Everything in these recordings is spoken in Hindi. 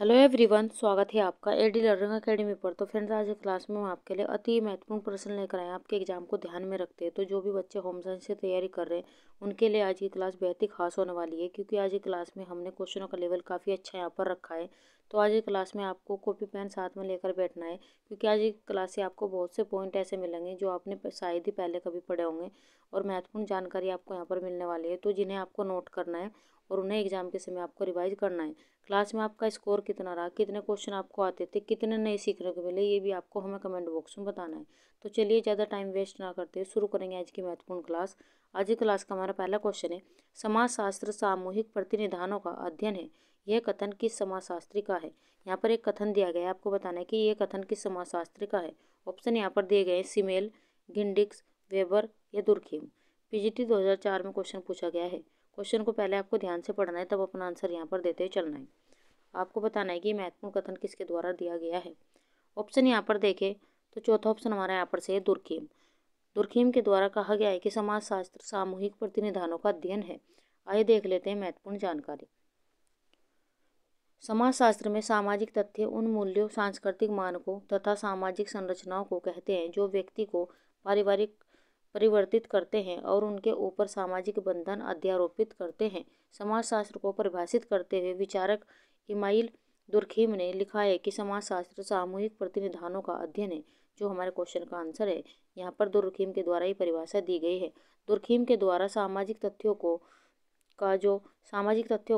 हेलो एवरीवन, स्वागत है आपका एडी लर्निंग अकेडमी पर। तो फ्रेंड्स, आज की क्लास में हम आपके लिए अति महत्वपूर्ण प्रश्न लेकर आए हैं। आपके एग्जाम को ध्यान में रखते हैं तो जो भी बच्चे होम साइंस से तैयारी कर रहे हैं उनके लिए आज की क्लास बेहद ही खास होने वाली है, क्योंकि आज की क्लास में हमने क्वेश्चनों का लेवल काफ़ी अच्छा यहाँ पर रखा है। तो आज की क्लास में आपको कॉपी पेन साथ में लेकर बैठना है, क्योंकि आज की क्लास से आपको बहुत से पॉइंट ऐसे मिलेंगे जो आपने शायद ही पहले कभी पढ़े होंगे और महत्वपूर्ण जानकारी आपको यहाँ पर मिलने वाली है, तो जिन्हें आपको नोट करना है और उन्हें एग्जाम के समय आपको रिवाइज करना है। क्लास में आपका स्कोर कितना रहा, कितने क्वेश्चन आपको आते थे, कितने नए सीखने को मिले, ये भी आपको हमें कमेंट बॉक्स में बताना है। तो चलिए ज़्यादा टाइम वेस्ट ना करते हुए शुरू करेंगे आज की महत्वपूर्ण क्लास। आज की क्लास का हमारा पहला क्वेश्चन है, समाजशास्त्र सामूहिक प्रतिनिधानों का अध्ययन है। यह कथन किस समाजशास्त्री का है। यहाँ पर एक कथन दिया गया है, आपको बताना है कि यह कथन किस समाजशास्त्री का है। ऑप्शन यहाँ पर दिए गए हैं, सिमेल, गिंडिक्स, वेबर या दुर्खीम। पीजीटी 2004 में क्वेश्चन पूछा गया है। क्वेश्चन को पहले आपको ध्यान से पढ़ना है, तब अपना आंसर यहाँ पर देते हुए चलना है। आपको बताना है कि महत्वपूर्ण कथन किसके द्वारा दिया गया है। ऑप्शन यहाँ पर देखें तो चौथा ऑप्शन हमारा यहाँ पर से है, दुर्खीम। दुर्खीम के द्वारा कहा गया है कि समाजशास्त्र सामूहिक प्रतिनिधानों का अध्ययन है। आइए देख लेते हैं महत्वपूर्ण जानकारी। समाजशास्त्र में सामाजिक तथ्य उन मूल्यों, सांस्कृतिक मानकों तथा सामाजिक संरचनाओं को कहते हैं जो व्यक्ति को पारिवारिक परिवर्तित करते हैं और उनके ऊपर सामाजिक बंधन अध्यारोपित करते हैं। समाजशास्त्र को परिभाषित करते हुए विचारक इमाइल दुर्खीम ने लिखा है कि समाजशास्त्र सामूहिक प्रतिनिधानों का अध्ययन है, जो हमारे क्वेश्चन का आंसर है। यहाँ पर दुर्खीम के द्वारा ही परिभाषा दी गई है। दुर्खीम के द्वारा सामाजिक तथ्यों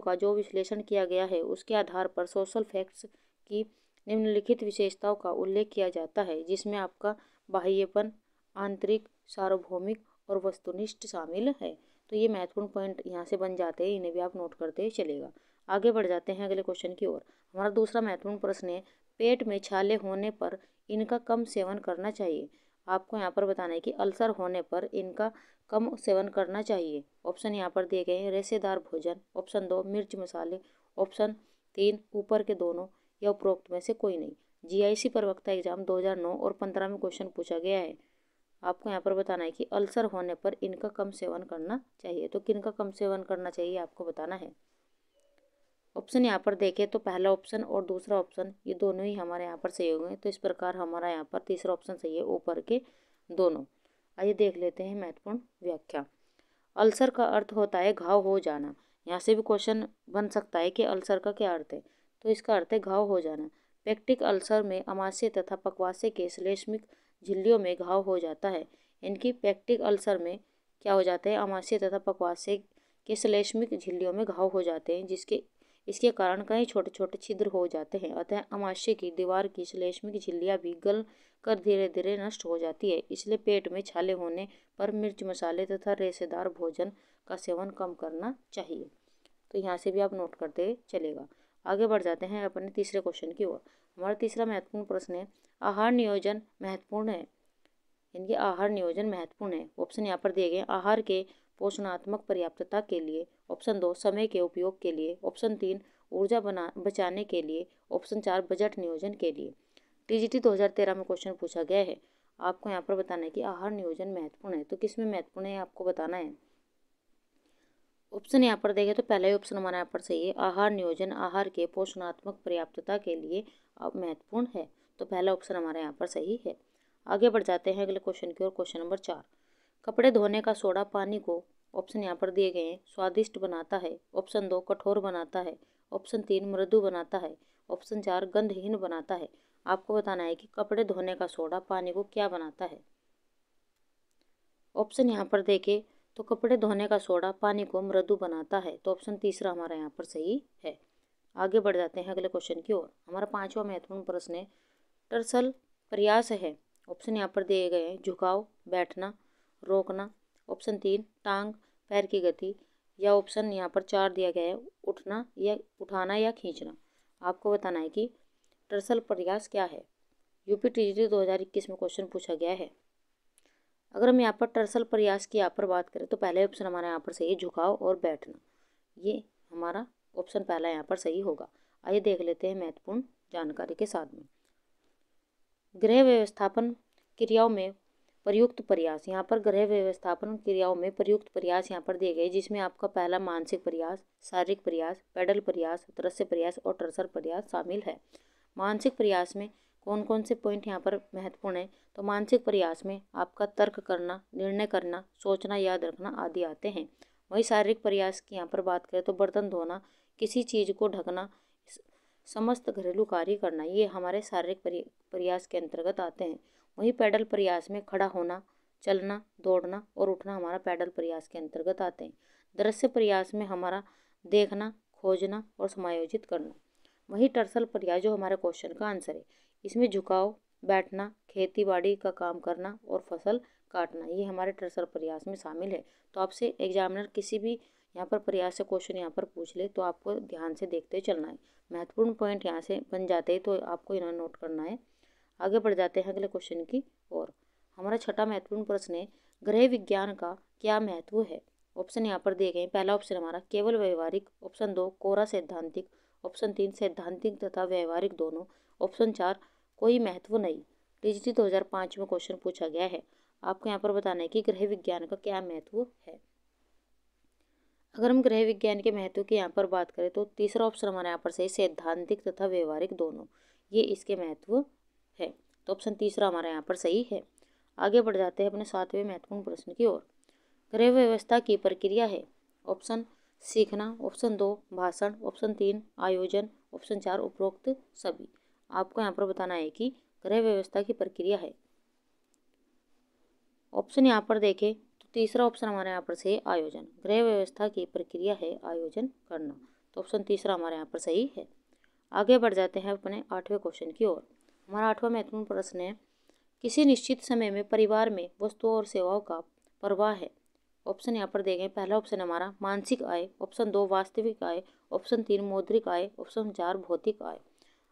का जो विश्लेषण किया गया है, उसके आधार पर सोशल फैक्ट्स की निम्नलिखित विशेषताओं का उल्लेख किया जाता है, जिसमें आपका बाह्यपन, आंतरिक, सार्वभौमिक और वस्तुनिष्ठ शामिल है। तो ये महत्वपूर्ण पॉइंट यहाँ से बन जाते हैं, इन्हें भी आप नोट करते चलेगा। आगे बढ़ जाते हैं अगले क्वेश्चन की ओर। हमारा दूसरा महत्वपूर्ण प्रश्न है, पेट में छाले होने पर इनका कम सेवन करना चाहिए। आपको यहाँ पर बताना है कि अल्सर होने पर इनका कम सेवन करना चाहिए। ऑप्शन यहाँ पर दिए गए हैं, रेशेदार भोजन, ऑप्शन 2 मिर्च मसाले, ऑप्शन 3 ऊपर के दोनों या उपरोक्त में से कोई नहीं। जीआईसी प्रवक्ता एग्जाम 2009 और 15 में क्वेश्चन पूछा गया है। आपको यहाँ पर बताना है कि अल्सर होने पर इनका कम सेवन करना चाहिए। तो किनका कम सेवन करना चाहिए आपको बताना है। ऑप्शन यहाँ पर देखें तो पहला ऑप्शन और दूसरा ऑप्शन ये दोनों ही हमारे यहाँ पर सही होंगे। तो इस प्रकार हमारा यहाँ पर तीसरा ऑप्शन सही है, ऊपर के दोनों। आइए देख लेते हैं महत्वपूर्ण व्याख्या। अल्सर का अर्थ होता है घाव हो जाना। यहाँ से भी क्वेश्चन बन सकता है कि अल्सर का क्या अर्थ है। तो इसका अर्थ है घाव हो जाना। पेक्टिक अल्सर में अमाशय तथा पक्वाशय के श्लेष्मिक झिल्लियों में घाव हो जाता है। इनकी पेक्टिक अल्सर में क्या हो जाता है, अमाशय तथा पक्वाशय के श्लेष्मिक झिल्लियों में घाव हो जाते हैं, इसके कारण कई छोटे छोटे छिद्र हो जाते हैं। अतः अमाशय की दीवार की श्लेष्मिक झिल्लियाँ भी गल कर धीरे धीरे नष्ट हो जाती है। इसलिए पेट में छाले होने पर मिर्च मसाले तथा रेशेदार भोजन का सेवन कम करना चाहिए। तो यहाँ से भी आप नोट करते चलेगा। आगे बढ़ जाते हैं अपने तीसरे क्वेश्चन की ओर। हमारा तीसरा महत्वपूर्ण प्रश्न है, आहार नियोजन महत्वपूर्ण है। इनके आहार नियोजन महत्वपूर्ण है। ऑप्शन यहाँ पर दिए गए, आहार के पोषणात्मक पर्याप्तता के लिए, ऑप्शन 2 समय के उपयोग के लिए, ऑप्शन 3 ऊर्जा बचाने के लिए, ऑप्शन 4 बजट नियोजन के लिए। टीजीटी 2013 में क्वेश्चन पूछा गया है। आपको यहाँ पर बताना है कि आहार नियोजन महत्वपूर्ण है। तो किस में महत्वपूर्ण है आपको बताना है। ऑप्शन यहाँ पर देखें तो पहला ही ऑप्शन हमारा यहाँ पर सही है, आहार नियोजन आहार के पोषणात्मक पर्याप्तता के लिए महत्वपूर्ण है। तो पहला ऑप्शन हमारा यहाँ पर सही है। आगे बढ़ जाते हैं अगले क्वेश्चन की ओर। क्वेश्चन नंबर 4, कपड़े धोने का सोडा पानी को, ऑप्शन यहाँ पर दिए गए हैं, स्वादिष्ट बनाता है, ऑप्शन 2 कठोर बनाता है, ऑप्शन 3 मृदु बनाता है, ऑप्शन 4 गंधहीन बनाता है। आपको बताना है कि कपड़े धोने का सोडा पानी को क्या बनाता है। ऑप्शन यहाँ पर देखें तो कपड़े धोने का सोडा पानी को मृदु बनाता है। तो ऑप्शन तीसरा हमारा यहाँ पर सही है। आगे बढ़ जाते हैं अगले क्वेश्चन की ओर। हमारा पांचवा महत्वपूर्ण प्रश्न है, टर्सल प्रयास है। ऑप्शन यहाँ पर दिए गए हैं, झुकाव, बैठना, रोकना, ऑप्शन 3 टांग पैर की गति, या ऑप्शन यहाँ पर 4 दिया गया है, उठाना या खींचना। आपको बताना है कि टर्सल प्रयास क्या है। यूपी टीजीटी 2021 में क्वेश्चन पूछा गया है। अगर हम यहाँ पर टर्सल प्रयास की यहाँ पर बात करें तो पहले ऑप्शन हमारा यहाँ पर सही है, झुकाव और बैठना। ये हमारा ऑप्शन पहला यहाँ पर सही होगा। आइए देख लेते हैं महत्वपूर्ण जानकारी के साथ में। गृह व्यवस्थापन क्रियाओं में प्रयुक्त प्रयास, यहाँ पर गृह व्यवस्थापन क्रियाओं में प्रयुक्त प्रयास यहाँ पर दिए गए, जिसमें आपका पहला मानसिक प्रयास, शारीरिक प्रयास, पैडल प्रयास, दृश्य प्रयास और टर्सर प्रयास शामिल है। मानसिक प्रयास में कौन कौन से पॉइंट यहाँ पर महत्वपूर्ण है? तो मानसिक प्रयास में आपका तर्क करना, निर्णय करना, सोचना, याद रखना आदि आते हैं। वही शारीरिक प्रयास की यहाँ पर बात करें तो बर्तन धोना, किसी चीज़ को ढकना, समस्त घरेलू कार्य करना, ये हमारे शारीरिक प्रयास के अंतर्गत आते हैं। वहीं पैडल प्रयास में खड़ा होना, चलना, दौड़ना और उठना हमारा पैडल प्रयास के अंतर्गत आते हैं। दृश्य प्रयास में हमारा देखना, खोजना और समायोजित करना। वहीं टर्सल प्रयास जो हमारे क्वेश्चन का आंसर है, इसमें झुकाव, बैठना, खेती बाड़ी का काम करना और फसल काटना, ये हमारे टर्सल प्रयास में शामिल है। तो आपसे एग्जामिनर किसी भी यहाँ पर प्रयास से क्वेश्चन यहाँ पर पूछ ले तो आपको ध्यान से देखते चलना है। महत्वपूर्ण पॉइंट यहाँ से बन जाते हैं तो आपको इन्हें नोट करना है। आगे बढ़ जाते हैं अगले क्वेश्चन की ओर। हमारा छठा महत्वपूर्ण प्रश्न है, गृह विज्ञान का क्या महत्व है? ऑप्शन यहाँ पर दिए गए। पहला ऑप्शन हमारा केवल व्यवहारिक, ऑप्शन 2 कोरा सैद्धांतिक, ऑप्शन 3 सैद्धांतिक तथा व्यवहारिक दोनों, ऑप्शन 4 कोई महत्व नहीं। टीजीटी 2005 में क्वेश्चन पूछा गया है। आपको यहाँ पर बताना है कि गृह विज्ञान का क्या महत्व है। अगर हम गृह विज्ञान के महत्व की यहाँ पर बात करें तो तीसरा ऑप्शन हमारे यहाँ पर सही, सैद्धांतिक तथा व्यवहारिक दोनों, ये इसके महत्व है। तो ऑप्शन तीसरा हमारे यहाँ पर सही है। आगे बढ़ जाते हैं अपने 7वें महत्वपूर्ण प्रश्न की ओर। गृह व्यवस्था की प्रक्रिया है। ऑप्शन सीखना, ऑप्शन 2 भाषण, ऑप्शन 3 आयोजन, ऑप्शन 4 उपरोक्त सभी। आपको यहाँ पर बताना है कि गृह व्यवस्था की प्रक्रिया है। ऑप्शन यहाँ पर देखें तो तीसरा ऑप्शन हमारे यहाँ पर सही, आयोजन। गृह व्यवस्था की प्रक्रिया है आयोजन करना। तो ऑप्शन तीसरा हमारे यहाँ पर सही है। आगे बढ़ जाते हैं अपने 8वें क्वेश्चन की ओर। हमारा 8वां महत्वपूर्ण प्रश्न है, किसी निश्चित समय में परिवार में वस्तुओं और सेवाओं का प्रवाह है। ऑप्शन यहाँ पर देखे। पहला ऑप्शन हमारा मानसिक आय, ऑप्शन 2 वास्तविक आय, ऑप्शन 3 मौद्रिक आय, ऑप्शन 4 भौतिक आय।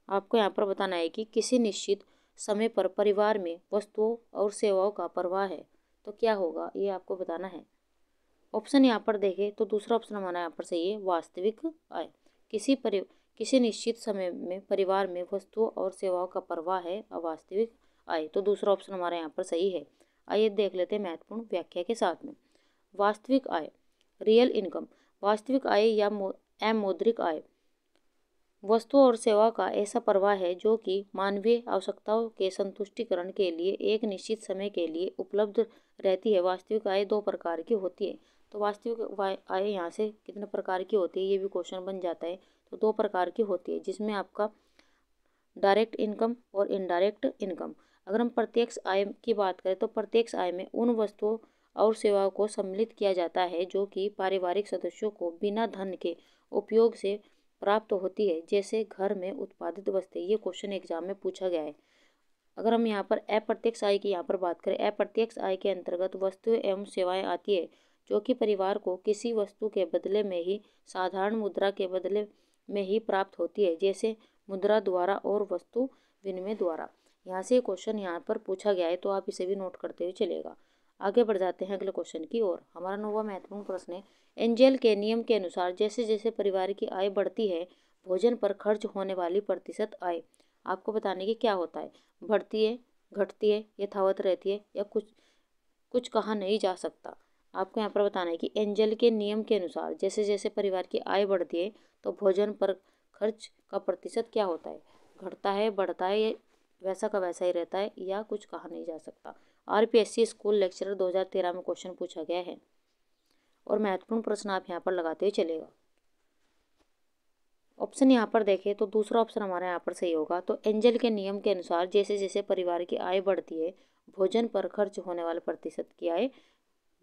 आपको यहाँ पर बताना है कि किसी निश्चित समय पर परिवार में वस्तुओं और सेवाओं का प्रवाह है तो क्या होगा, ये आपको बताना है। ऑप्शन यहाँ पर देखें तो दूसरा ऑप्शन हमारा यहाँ पर सही है, वास्तविक आय। किसी निश्चित समय में परिवार में वस्तुओं और सेवाओं का प्रवाह है अवास्तविक आय। तो दूसरा ऑप्शन हमारे यहाँ पर सही है। आइए देख लेते हैं महत्वपूर्ण व्याख्या के साथ में। वास्तविक आय, रियल इनकम। वास्तविक आय या मौद्रिक आय वस्तुओं और सेवा का ऐसा प्रवाह है जो कि मानवीय आवश्यकताओं के संतुष्टिकरण के लिए एक निश्चित समय के लिए उपलब्ध रहती है। वास्तविक आय 2 प्रकार की होती है। तो वास्तविक आय यहाँ से कितने प्रकार की होती है ये भी क्वेश्चन बन जाता है। तो 2 प्रकार की होती है, जिसमें आपका डायरेक्ट इनकम और इनडायरेक्ट इनकम। अगर हम प्रत्यक्ष आय की बात करें तो प्रत्यक्ष आय में उन वस्तुओं और सेवाओं को सम्मिलित किया जाता है जो कि पारिवारिक सदस्यों को बिना धन के उपयोग से प्राप्त होती है, जैसे घर में उत्पादित वस्तुएं। ये क्वेश्चन एग्जाम में पूछा गया है। अगर हम यहाँ पर अप्रत्यक्ष आय की यहाँ पर बात करें, अप्रत्यक्ष आय के अंतर्गत वस्तुएं एवं सेवाएं आती है जो कि परिवार को किसी वस्तु के बदले में ही, साधारण मुद्रा के बदले में ही प्राप्त होती है, जैसे मुद्रा द्वारा और वस्तु विनिमय द्वारा। यहाँ से क्वेश्चन यहाँ पर पूछा गया है तो आप इसे भी नोट करते हुए चलेगा। आगे बढ़ जाते हैं अगले क्वेश्चन की ओर। हमारा 9वां महत्वपूर्ण प्रश्न है, एंजेल के नियम के अनुसार जैसे जैसे परिवार की आय बढ़ती है भोजन पर खर्च होने वाली प्रतिशत आय। आपको बताने की क्या होता है, बढ़ती है, घटती है, यथावत रहती है या कुछ कहा नहीं जा सकता। आपको यहाँ पर बताना है कि एंजेल के नियम के अनुसार जैसे जैसे परिवार की आय बढ़ती है तो भोजन पर खर्च का प्रतिशत क्या होता है, घटता है, बढ़ता है, या वैसा का वैसा ही रहता है या कुछ कहा नहीं जा सकता। आरपीएससी स्कूल लेक्चरर 2013 में क्वेश्चन पूछा गया है और महत्वपूर्ण प्रश्न आप यहाँ पर लगाते हुए चलेगा। ऑप्शन यहाँ पर देखें तो दूसरा ऑप्शन हमारा यहाँ पर सही होगा। तो एंजेल के नियम के अनुसार जैसे जैसे परिवार की आय बढ़ती है भोजन पर खर्च होने वाले प्रतिशत की आय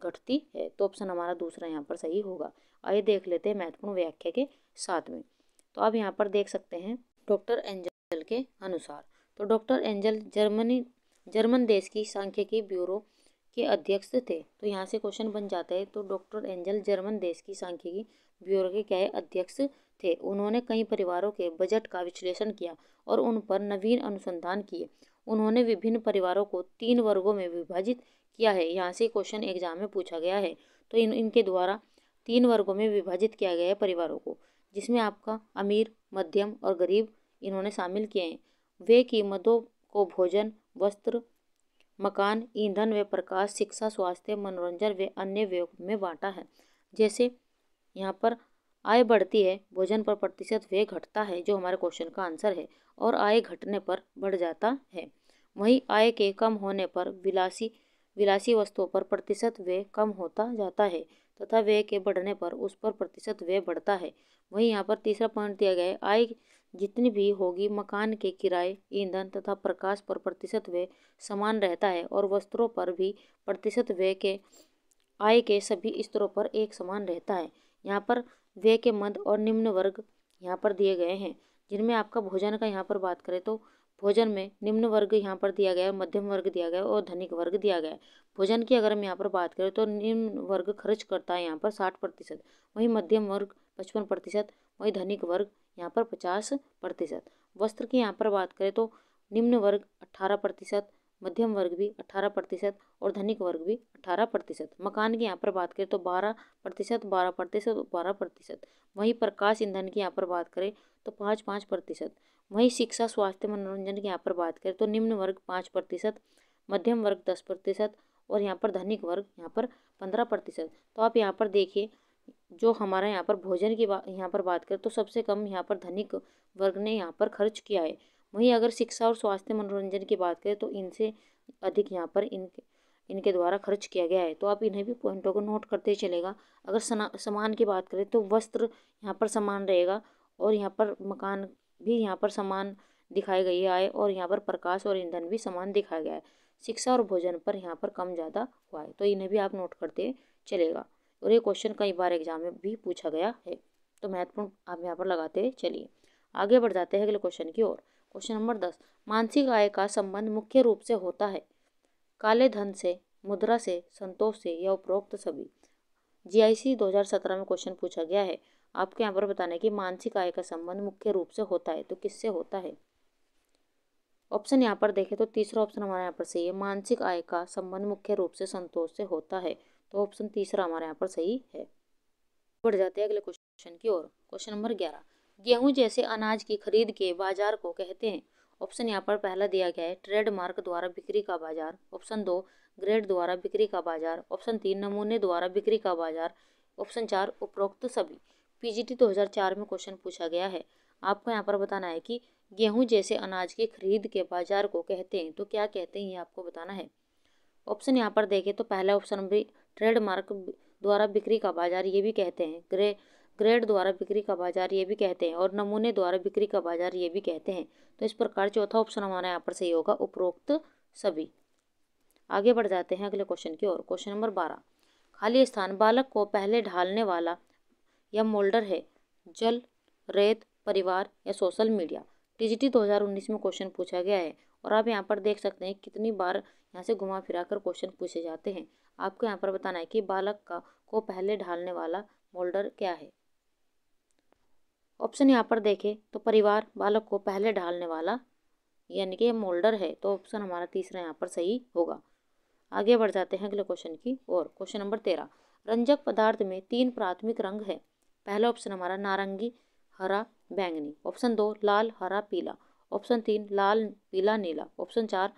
घटती है। तो ऑप्शन हमारा दूसरा यहाँ पर सही होगा। आइए देख लेते हैं महत्वपूर्ण व्याख्या के साथ में। तो आप यहाँ पर देख सकते हैं डॉक्टर एंजल के अनुसार। तो डॉक्टर एंजल जर्मन देश की सांख्यिकी ब्यूरो के अध्यक्ष थे। तो यहाँ से क्वेश्चन बन जाता है। तो डॉक्टर एंजल जर्मन देश की सांख्यिकी ब्यूरो के क्या है, अध्यक्ष थे। उन्होंने कई परिवारों के बजट का विश्लेषण किया और उन पर नवीन अनुसंधान किए। उन्होंने विभिन्न परिवारों को 3 वर्गों में विभाजित किया है। यहाँ से क्वेश्चन एग्जाम में पूछा गया है। तो इनके द्वारा 3 वर्गों में विभाजित किया गया है परिवारों को, जिसमें आपका अमीर, मध्यम और गरीब इन्होंने शामिल किए हैं। वे कीमतों को भोजन, वस्त्र, मकान, ईंधन व प्रकाश, शिक्षा, स्वास्थ्य, मनोरंजन व अन्य व्यय में बांटा है। जैसे यहाँ पर आय बढ़ती है, भोजन पर प्रतिशत व्यय घटता है, जो हमारे क्वेश्चन का आंसर है, और आय घटने पर बढ़ जाता है। वहीं आय के कम होने पर विलासी वस्तुओं पर प्रतिशत व्यय कम होता जाता है तथा व्यय के बढ़ने पर उस पर प्रतिशत व्यय बढ़ता है। वहीं यहाँ पर तीसरा पॉइंट दिया गया है, आय जितनी भी होगी मकान के किराए, ईंधन तथा प्रकाश पर प्रतिशत व्यय समान रहता है और वस्त्रों पर भी प्रतिशत व्यय के आय के सभी स्तरों पर एक समान रहता है। यहाँ पर व्यय के मध्य और निम्न वर्ग यहाँ पर दिए गए हैं, जिनमें आपका भोजन का यहाँ पर बात करें तो भोजन में निम्न वर्ग यहाँ पर दिया गया है, मध्यम वर्ग दिया गया है और धनिक वर्ग दिया गया है। भोजन की अगर हम यहाँ पर बात करें तो निम्न वर्ग खर्च करता है यहाँ पर 60%, वहीं मध्यम वर्ग 55%, वहीं धनिक वर्ग यहाँ पर 50%। वस्त्र की यहाँ पर बात करें तो निम्न वर्ग 18%, मध्यम वर्ग भी 18% और धनिक वर्ग भी 18%। मकान की यहाँ पर बात करें तो 12%, 12%, 12%। वहीं प्रकाश ईंधन की यहाँ पर बात करें तो 5%। वहीं शिक्षा, स्वास्थ्य, मनोरंजन की यहाँ पर बात करें तो निम्न वर्ग 5%, मध्यम वर्ग 10% और यहाँ पर धनिक वर्ग यहाँ पर 15%। तो आप यहाँ पर देखिए, जो हमारा यहाँ पर भोजन की यहाँ पर बात करें तो सबसे कम यहाँ पर धनिक वर्ग ने यहाँ पर खर्च किया है। वहीं अगर शिक्षा और स्वास्थ्य मनोरंजन की बात करें तो इनसे अधिक यहाँ पर इनके द्वारा खर्च किया गया है। तो आप इन्हें भी पॉइंटों को नोट करते चलेगा। अगर सामान की बात करें तो वस्त्र यहाँ पर समान रहेगा और यहाँ पर मकान भी यहाँ पर समान दिखाई गई है आय, और यहाँ पर प्रकाश और ईंधन भी समान दिखाया गया है। शिक्षा और भोजन पर यहाँ पर कम ज़्यादा हुआ है, तो इन्हें भी आप नोट करते चलेगा। और ये क्वेश्चन कई बार एग्जाम में भी पूछा गया है, तो महत्वपूर्ण आप यहाँ पर लगाते चलिए। आगे बढ़ जाते हैं अगले क्वेश्चन की ओर। क्वेश्चन नंबर 10, मानसिक आय का संबंध मुख्य रूप से होता है काले धन से, मुद्रा से, संतोष से या उपरोक्त सभी। GIC 2017 में क्वेश्चन पूछा गया है। आपको यहाँ पर बताना है कि मानसिक आय का संबंध मुख्य रूप से होता है, तो किससे होता है। ऑप्शन यहाँ पर देखें तो तीसरा ऑप्शन हमारे यहाँ पर सही है, मानसिक आय का संबंध मुख्य रूप से संतोष से होता है। तो ऑप्शन तीसरा हमारे यहाँ पर सही है। बढ़ जाते हैं अगले क्वेश्चन की ओर। क्वेश्चन नंबर 11, गेहूं जैसे अनाज की खरीद के बाजार को कहते हैं। ऑप्शन यहाँ पर पहला दिया गया है, ट्रेडमार्क द्वारा बिक्री का बाजार। ऑप्शन 2, ग्रेड द्वारा बिक्री का बाजार। ऑप्शन 3, नमूने द्वारा बिक्री का बाजार। ऑप्शन 4, उपरोक्त सभी। PGT 2004 में क्वेश्चन पूछा गया है। आपको यहाँ पर बताना है कि गेहूं जैसे अनाज की खरीद के बाजार को कहते हैं, तो क्या कहते हैं ये आपको बताना है। ऑप्शन यहाँ पर देखें तो पहला ऑप्शन भी ट्रेडमार्क द्वारा बिक्री का बाजार ये भी कहते हैं, ग्रेड द्वारा बिक्री का बाजार ये भी कहते हैं और नमूने द्वारा बिक्री का बाजार ये भी कहते हैं। तो इस प्रकार चौथा ऑप्शन हमारा यहाँ पर सही होगा, उपरोक्त सभी। आगे बढ़ जाते हैं अगले क्वेश्चन की ओर। क्वेश्चन नंबर 12, खाली स्थान बालक को पहले ढालने वाला या मोल्डर है, जल, रेत, परिवार या सोशल मीडिया। TGT 2019 में क्वेश्चन पूछा गया है और आप यहाँ पर देख सकते हैं कितनी बार यहाँ से घुमा फिरा कर क्वेश्चन पूछे जाते हैं। आपको यहाँ पर बताना है कि बालक को पहले ढालने वाला मोल्डर क्या है। ऑप्शन यहाँ पर देखें तो परिवार बालक को पहले ढालने वाला यानी कि मोल्डर है, तो ऑप्शन हमारा तीसरा यहाँ पर सही होगा। आगे बढ़ जाते हैं अगले क्वेश्चन की ओर। क्वेश्चन नंबर 13, रंजक पदार्थ में 3 प्राथमिक रंग है। पहला ऑप्शन हमारा नारंगी, हरा, बैंगनी। ऑप्शन 2, लाल, हरा, पीला। ऑप्शन 3, लाल, पीला, नीला। ऑप्शन 4,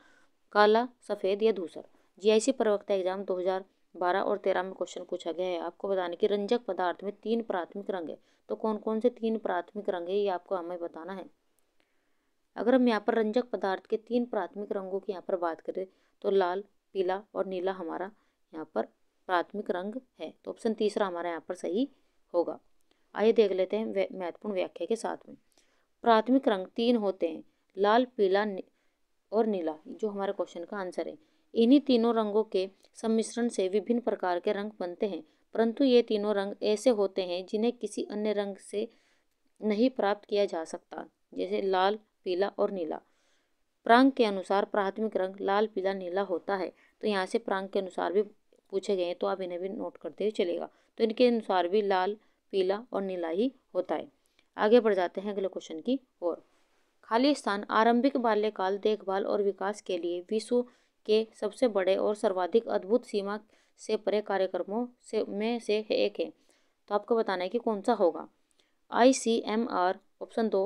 काला, सफ़ेद या धूसर। GIC प्रवक्ता एग्जाम 2012 और 13 में क्वेश्चन पूछा गया है। आपको बताने कि रंजक पदार्थ में 3 प्राथमिक रंग है, तो कौन कौन से 3 प्राथमिक रंग है ये आपको हमें बताना है। अगर हम यहाँ पर रंजक पदार्थ के 3 प्राथमिक रंगों की यहाँ पर बात करें तो लाल, पीला और नीला हमारा यहाँ पर प्राथमिक रंग है, तो ऑप्शन तीसरा हमारा यहाँ पर सही होगा। आइए देख लेते हैं महत्वपूर्ण व्याख्या के साथ में। प्राथमिक रंग 3 होते हैं, लाल, पीला और नीला, जो हमारे क्वेश्चन का आंसर है। इन्हीं तीनों रंगों के सम्मिश्रण से विभिन्न प्रकार के रंग बनते हैं, परंतु ये तीनों रंग ऐसे होते हैं जिन्हें किसी अन्य रंग से नहीं प्राप्त किया जा सकता, जैसे लाल, पीला और नीला। प्रांग के अनुसार प्राथमिक रंग लाल, पीला, नीला होता है। तो यहाँ से प्रांग के अनुसार भी पूछे गए हैं, तो आप इन्हें भी नोट करते हुए चलेगा। तो इनके अनुसार भी लाल, पीला और नीला ही होता है। आगे बढ़ जाते हैं अगले क्वेश्चन की ओर। खाली स्थान आरंभिक बाल्यकाल देखभाल और विकास के लिए विश्व के सबसे बड़े और सर्वाधिक अद्भुत सीमा से परे कार्यक्रमों में से एक है। तो आपको बताना है कि कौन सा होगा। ICMR option 2,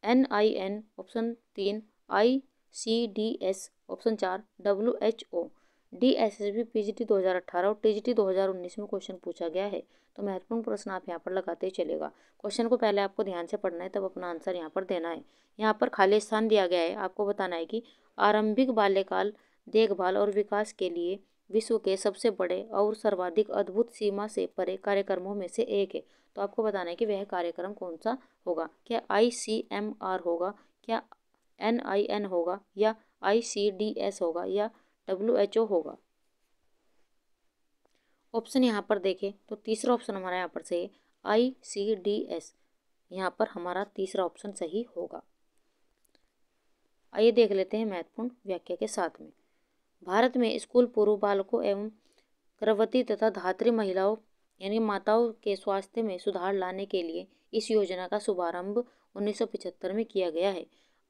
NIN option 3, ICDS option 4 WHO। DSSB PGT 2018 और TGT 2019 में क्वेश्चन पूछा गया है। तो महत्वपूर्ण प्रश्न आप यहाँ पर लगाते ही चलेगा। क्वेश्चन को पहले आपको ध्यान से पढ़ना है, तब अपना आंसर यहाँ पर देना है। यहाँ पर खाली स्थान दिया गया है, आपको बताना है कि आरंभिक बाल्यकाल देखभाल और विकास के लिए विश्व के सबसे बड़े और सर्वाधिक अद्भुत सीमा से परे कार्यक्रमों में से एक है। तो आपको बताना है कि वह कार्यक्रम कौन सा होगा। क्या ICMR होगा, क्या NIN होगा, या ICDS होगा, या WHO होगा। ऑप्शन यहाँ पर देखें तो तीसरा ऑप्शन हमारा यहाँ पर सही है, ICDS। यहाँ पर हमारा तीसरा ऑप्शन सही होगा। आइए देख लेते हैं महत्वपूर्ण व्याख्या के साथ में। भारत में स्कूल पूर्व बालकों एवं गर्भवती तथा धात्री महिलाओं यानी माताओं के स्वास्थ्य में सुधार लाने के लिए इस योजना का शुभारंभ 1975 में किया गया है।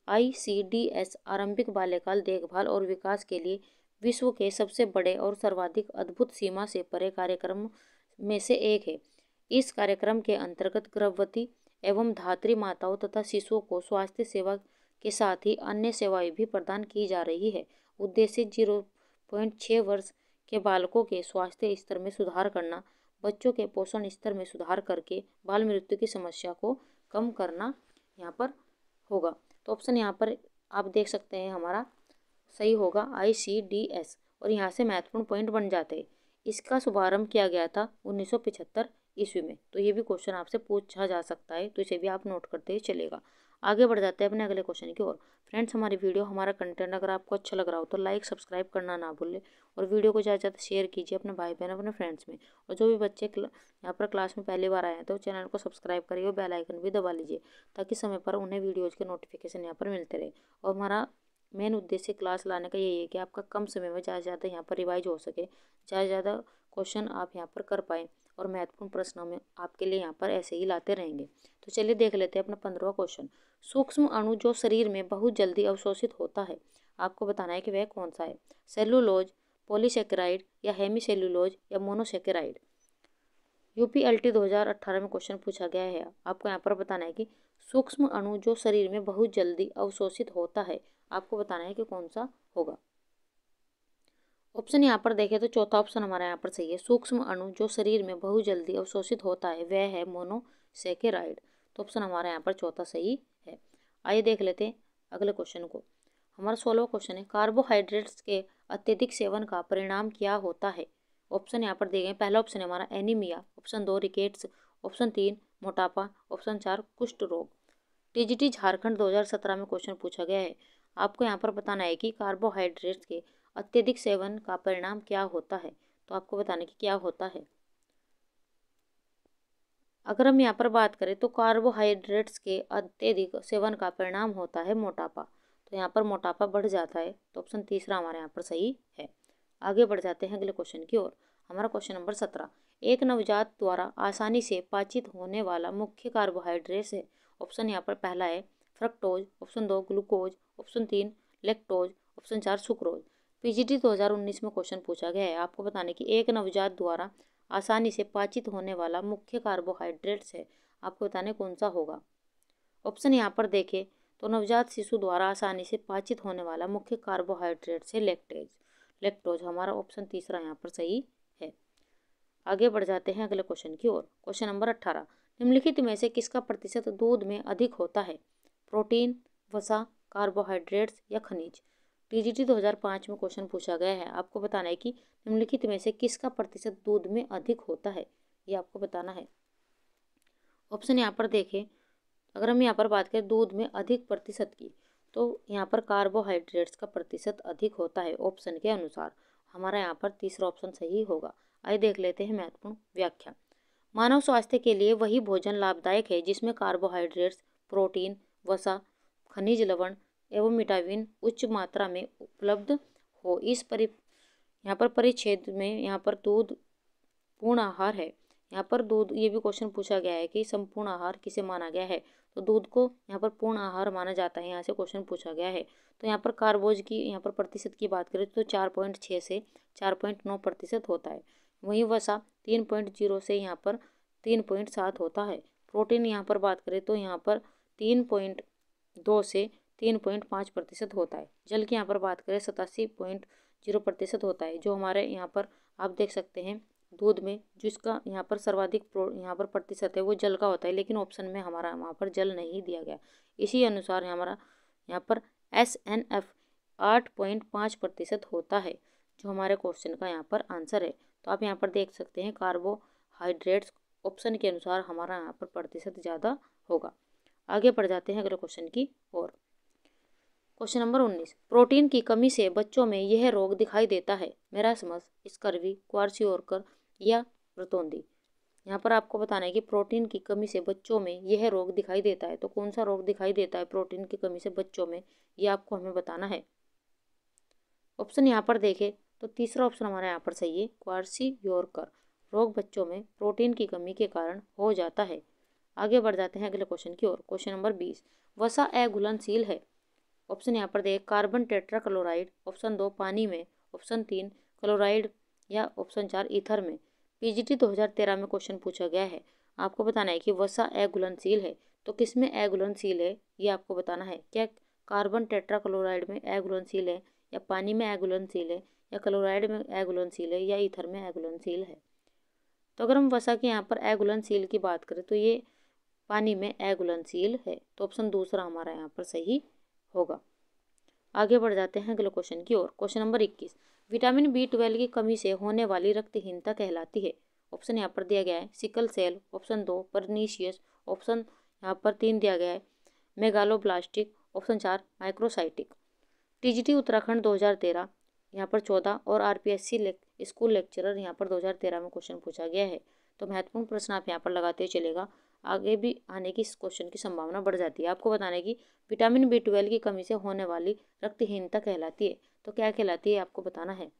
ICDS आरंभिक बाल्यकाल देखभाल और विकास के लिए विश्व के सबसे बड़े और सर्वाधिक अद्भुत सीमा से परे कार्यक्रम में से एक है। इस कार्यक्रम के अंतर्गत गर्भवती एवं धात्री माताओं तथा शिशुओं को स्वास्थ्य सेवा के साथ ही अन्य सेवाएं भी प्रदान की जा रही है। उद्देश्य 0.6 वर्ष के बालकों के स्वास्थ्य स्तर में सुधार करना, बच्चों के पोषण स्तर में सुधार करके बाल मृत्यु की समस्या को कम करना यहाँ पर होगा। तो ऑप्शन यहाँ पर आप देख सकते हैं हमारा सही होगा ICDS। और यहाँ से महत्वपूर्ण पॉइंट बन जाते हैं। इसका शुभारंभ किया गया था 1975 ईस्वी में। तो ये भी क्वेश्चन आपसे पूछा जा सकता है, तो इसे भी आप नोट करते ही चलेगा। आगे बढ़ जाते हैं अपने अगले क्वेश्चन की ओर। फ्रेंड्स, हमारी वीडियो हमारा कंटेंट अगर आपको अच्छा लग रहा हो तो लाइक सब्सक्राइब करना ना भूलें और वीडियो को ज़्यादा से ज़्यादा शेयर कीजिए अपने भाई बहन अपने फ्रेंड्स में। और जो भी बच्चे यहाँ पर क्लास में पहली बार आए हैं तो चैनल को सब्सक्राइब करिए और बेल आइकन भी दबा लीजिए, ताकि समय पर उन्हें वीडियोज़ के नोटिफिकेशन यहाँ पर मिलते रहे। और हमारा मेन उद्देश्य क्लास लाने का यही है कि आपका कम समय में ज़्यादा से ज़्यादा यहाँ पर रिवाइज हो सके, ज़्यादा से ज़्यादा क्वेश्चन आप यहाँ पर कर पाएँ, और महत्वपूर्ण प्रश्नों में आपके लिए यहाँ पर ऐसे ही लाते रहेंगे। तो चलिए देख लेते हैं अपना 15वां क्वेश्चन। सूक्ष्म अणु जो शरीर में बहुत जल्दी अवशोषित होता है, आपको बताना है कि वह कौन सा है। सेलुलोज, पॉलीसेकेराइड, या हेमीसेल्युलोज, या मोनोसेकेराइड। UPLT 2018 में क्वेश्चन पूछा गया है। आपको यहाँ पर बताना है कि सूक्ष्म अणु जो शरीर में बहुत जल्दी अवशोषित होता है, आपको बताना है कि कौन सा होगा। ऑप्शन यहाँ पर देखें तो चौथा ऑप्शन हमारा यहाँ पर सही है। सूक्ष्म अणु जो शरीर में बहुत जल्दी अवशोषित होता है वह है मोनोसेकेराइड। तो ऑप्शन हमारा यहाँ पर चौथा सही है। आइए देख लेते हैं अगले क्वेश्चन को। हमारा 16वां क्वेश्चन है, कार्बोहाइड्रेट्स के अत्यधिक सेवन का परिणाम क्या होता है। ऑप्शन यहाँ पर दिए गए। पहला ऑप्शन है हमारा एनीमिया, ऑप्शन 2 रिकेट्स, ऑप्शन 3 मोटापा, ऑप्शन 4 कुष्ठ रोग। TGT झारखंड 2017 में क्वेश्चन पूछा गया है। आपको यहाँ पर बताना है कि कार्बोहाइड्रेट्स के अत्यधिक सेवन का परिणाम क्या होता है। तो आपको बताने की क्या होता है। अगर हम यहाँ पर बात करें तो कार्बोहाइड्रेट्स के अत्यधिक सेवन का परिणाम होता है मोटापा। तो यहाँ पर मोटापा बढ़ जाता है। तो ऑप्शन तीसरा हमारे यहाँ पर सही है। आगे बढ़ जाते हैं अगले क्वेश्चन की ओर। हमारा क्वेश्चन नंबर 17, एक नवजात द्वारा आसानी से पाचित होने वाला मुख्य कार्बोहाइड्रेट है। ऑप्शन यहाँ पर पहला है fructose, option 2 glucose, option 3 lactose, option 4 sucrose. PGT 2019 में क्वेश्चन पूछा गया है। आपको बताने की एक नवजात द्वारा आसानी से पाचित होने वाला मुख्य कार्बोहाइड्रेट्स है, आपको बताने कौन सा होगा। ऑप्शन यहाँ पर देखें तो नवजात शिशु द्वारा आसानी से पाचित होने वाला मुख्य कार्बोहाइड्रेट्स है लैक्टोज। हमारा ऑप्शन तीसरा यहाँ पर सही है। आगे बढ़ जाते हैं अगले क्वेश्चन की ओर। क्वेश्चन नंबर 18, निम्नलिखित में से किसका प्रतिशत दूध में अधिक होता है। प्रोटीन, वसा, कार्बोहाइड्रेट्स, या खनिज। TGT 2005 में क्वेश्चन पूछा गया है। आपको बताना है कि निम्नलिखित में से किसका प्रतिशत दूध में अधिक होता है, ये आपको बताना है। ऑप्शन यहाँ पर देखें, अगर हम यहाँ पर बात करें दूध में अधिक प्रतिशत की, तो यहाँ पर कार्बोहाइड्रेट्स का प्रतिशत अधिक होता है ऑप्शन के अनुसार। हमारा यहाँ पर तीसरा ऑप्शन सही होगा। आइए देख लेते हैं महत्वपूर्ण व्याख्या। मानव स्वास्थ्य के लिए वही भोजन लाभदायक है जिसमें कार्बोहाइड्रेट्स, प्रोटीन, वसा, खनिज लवण एवं विटामिन उच्च मात्रा में उपलब्ध हो। यहाँ पर परिच्छेद में यहाँ पर दूध पूर्ण आहार है। यहाँ पर दूध, ये भी क्वेश्चन पूछा गया है कि संपूर्ण आहार किसे माना गया है। तो दूध को यहाँ पर पूर्ण आहार माना जाता है, यहाँ से क्वेश्चन पूछा गया है। तो यहाँ पर कार्बोज की यहाँ पर प्रतिशत की बात करें तो 4.6 से 4.9% होता है। वहीं वसा 3.0 से यहाँ पर 3.7 होता है। प्रोटीन यहाँ पर बात करें तो यहाँ पर 3.2 से 3.5% होता है। जल की यहाँ पर बात करें 87.0% होता है, जो हमारे यहाँ पर आप देख सकते हैं दूध में जिसका यहाँ पर सर्वाधिक यहाँ पर प्रतिशत है वो जल का होता है, लेकिन ऑप्शन में हमारा वहाँ पर जल नहीं दिया गया। इसी अनुसार हमारा यहाँ पर SNF 8.5% होता है, जो हमारे क्वेश्चन का यहाँ पर आंसर है। तो आप यहाँ पर देख सकते हैं कार्बोहाइड्रेट्स ऑप्शन के अनुसार हमारा यहाँ पर प्रतिशत ज़्यादा होगा। आगे बढ़ जाते हैं अगले क्वेश्चन की ओर। क्वेश्चन नंबर 19, प्रोटीन की कमी से बच्चों में यह रोग दिखाई देता है। मेरास्मस, स्कर्वी, क्वार्सियोरकर या ब्रतोंदी। यहाँ पर आपको बताना है कि प्रोटीन की कमी से बच्चों में यह रोग दिखाई देता है। तो कौन सा रोग दिखाई देता है प्रोटीन की कमी से बच्चों में, यह आपको हमें बताना है। ऑप्शन यहाँ पर देखें तो तीसरा ऑप्शन हमारा यहाँ पर सही है, क्वार्सियोरकर रोग बच्चों में प्रोटीन की कमी के कारण हो जाता है। आगे बढ़ जाते हैं अगले क्वेश्चन की ओर। क्वेश्चन नंबर 20, वसा अघुलनशील है। ऑप्शन यहाँ पर देख कार्बन टेट्राक्लोराइड, ऑप्शन 2 पानी में, ऑप्शन 3 क्लोराइड या ऑप्शन 4 ईथर में। पीजीटी 2013 में क्वेश्चन पूछा गया है। आपको बताना है कि वसा अघुलनशील है, तो किस में अघुलनशील है ये आपको बताना है। क्या कार्बन टेट्राक्लोराइड में अघुलनशील है, या पानी में अघुलनशील है, या क्लोराइड में अघुलनशील है, या ईथर में अघुलनशील है। तो अगर हम वसा के यहाँ पर अघुलनशील की बात करें तो ये पानी में अघुलनशील है, तो ऑप्शन दूसरा हमारा यहाँ पर सही होगा। आगे बढ़ जाते हैं अगले क्वेश्चन की ओर। क्वेश्चन नंबर 21, विटामिन B12 की कमी से होने वाली रक्तहीनता कहलाती है। ऑप्शन यहाँ पर दिया गया है sickle cell, option 2 pernicious, option यहाँ पर 3 दिया गया है megaloblastic, option 4 microcytic. TGT Uttarakhand 2013 यहाँ पर 14 और RPSC स्कूल लेक्चरर यहाँ पर 2013 में क्वेश्चन पूछा गया है। तो महत्वपूर्ण प्रश्न आप यहाँ पर लगाते चलेगा, आगे भी आने की इस क्वेश्चन की संभावना बढ़ जाती है। आपको बताना है कि विटामिन B12 की कमी से होने वाली रक्तहीनता कहलाती है। तो क्या कहलाती है आपको बताना है।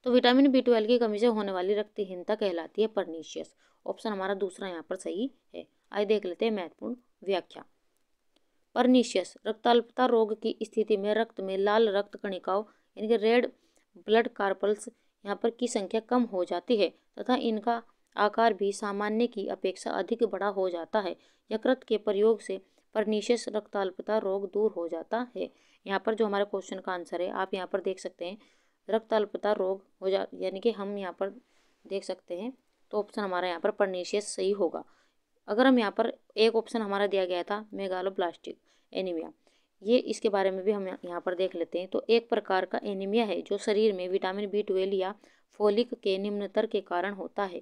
तो विटामिन B12 की कमी से होने वाली रक्तहीनता कहलाती है परनीशियस। ऑप्शन हमारा दूसरा यहाँ पर सही है। आइए देख लेते हैं महत्वपूर्ण व्याख्या। परनीशियस रक्ताल्पता रोग की स्थिति में रक्त में लाल रक्त कणिकाओं यानी कि रेड ब्लड कार्पल्स यहाँ पर की संख्या कम हो जाती है तथा इनका आकार भी सामान्य की अपेक्षा अधिक बड़ा हो जाता है। यकृत के प्रयोग से परनीशियस रक्ताल्पता रोग दूर हो जाता है। यहाँ पर जो हमारे क्वेश्चन का आंसर है आप यहाँ पर देख सकते हैं रक्ताल्पता रोग हो जा यानी कि हम यहाँ पर देख सकते हैं, तो ऑप्शन हमारा यहाँ पर परनीशियस सही होगा। अगर हम यहाँ पर एक ऑप्शन हमारा दिया गया था मेगालोब्लास्टिक एनीमिया, ये इसके बारे में भी हम यहाँ पर देख लेते हैं। तो एक प्रकार का एनीमिया है जो शरीर में विटामिन B12 या फोलिक के निम्नतर के कारण होता है।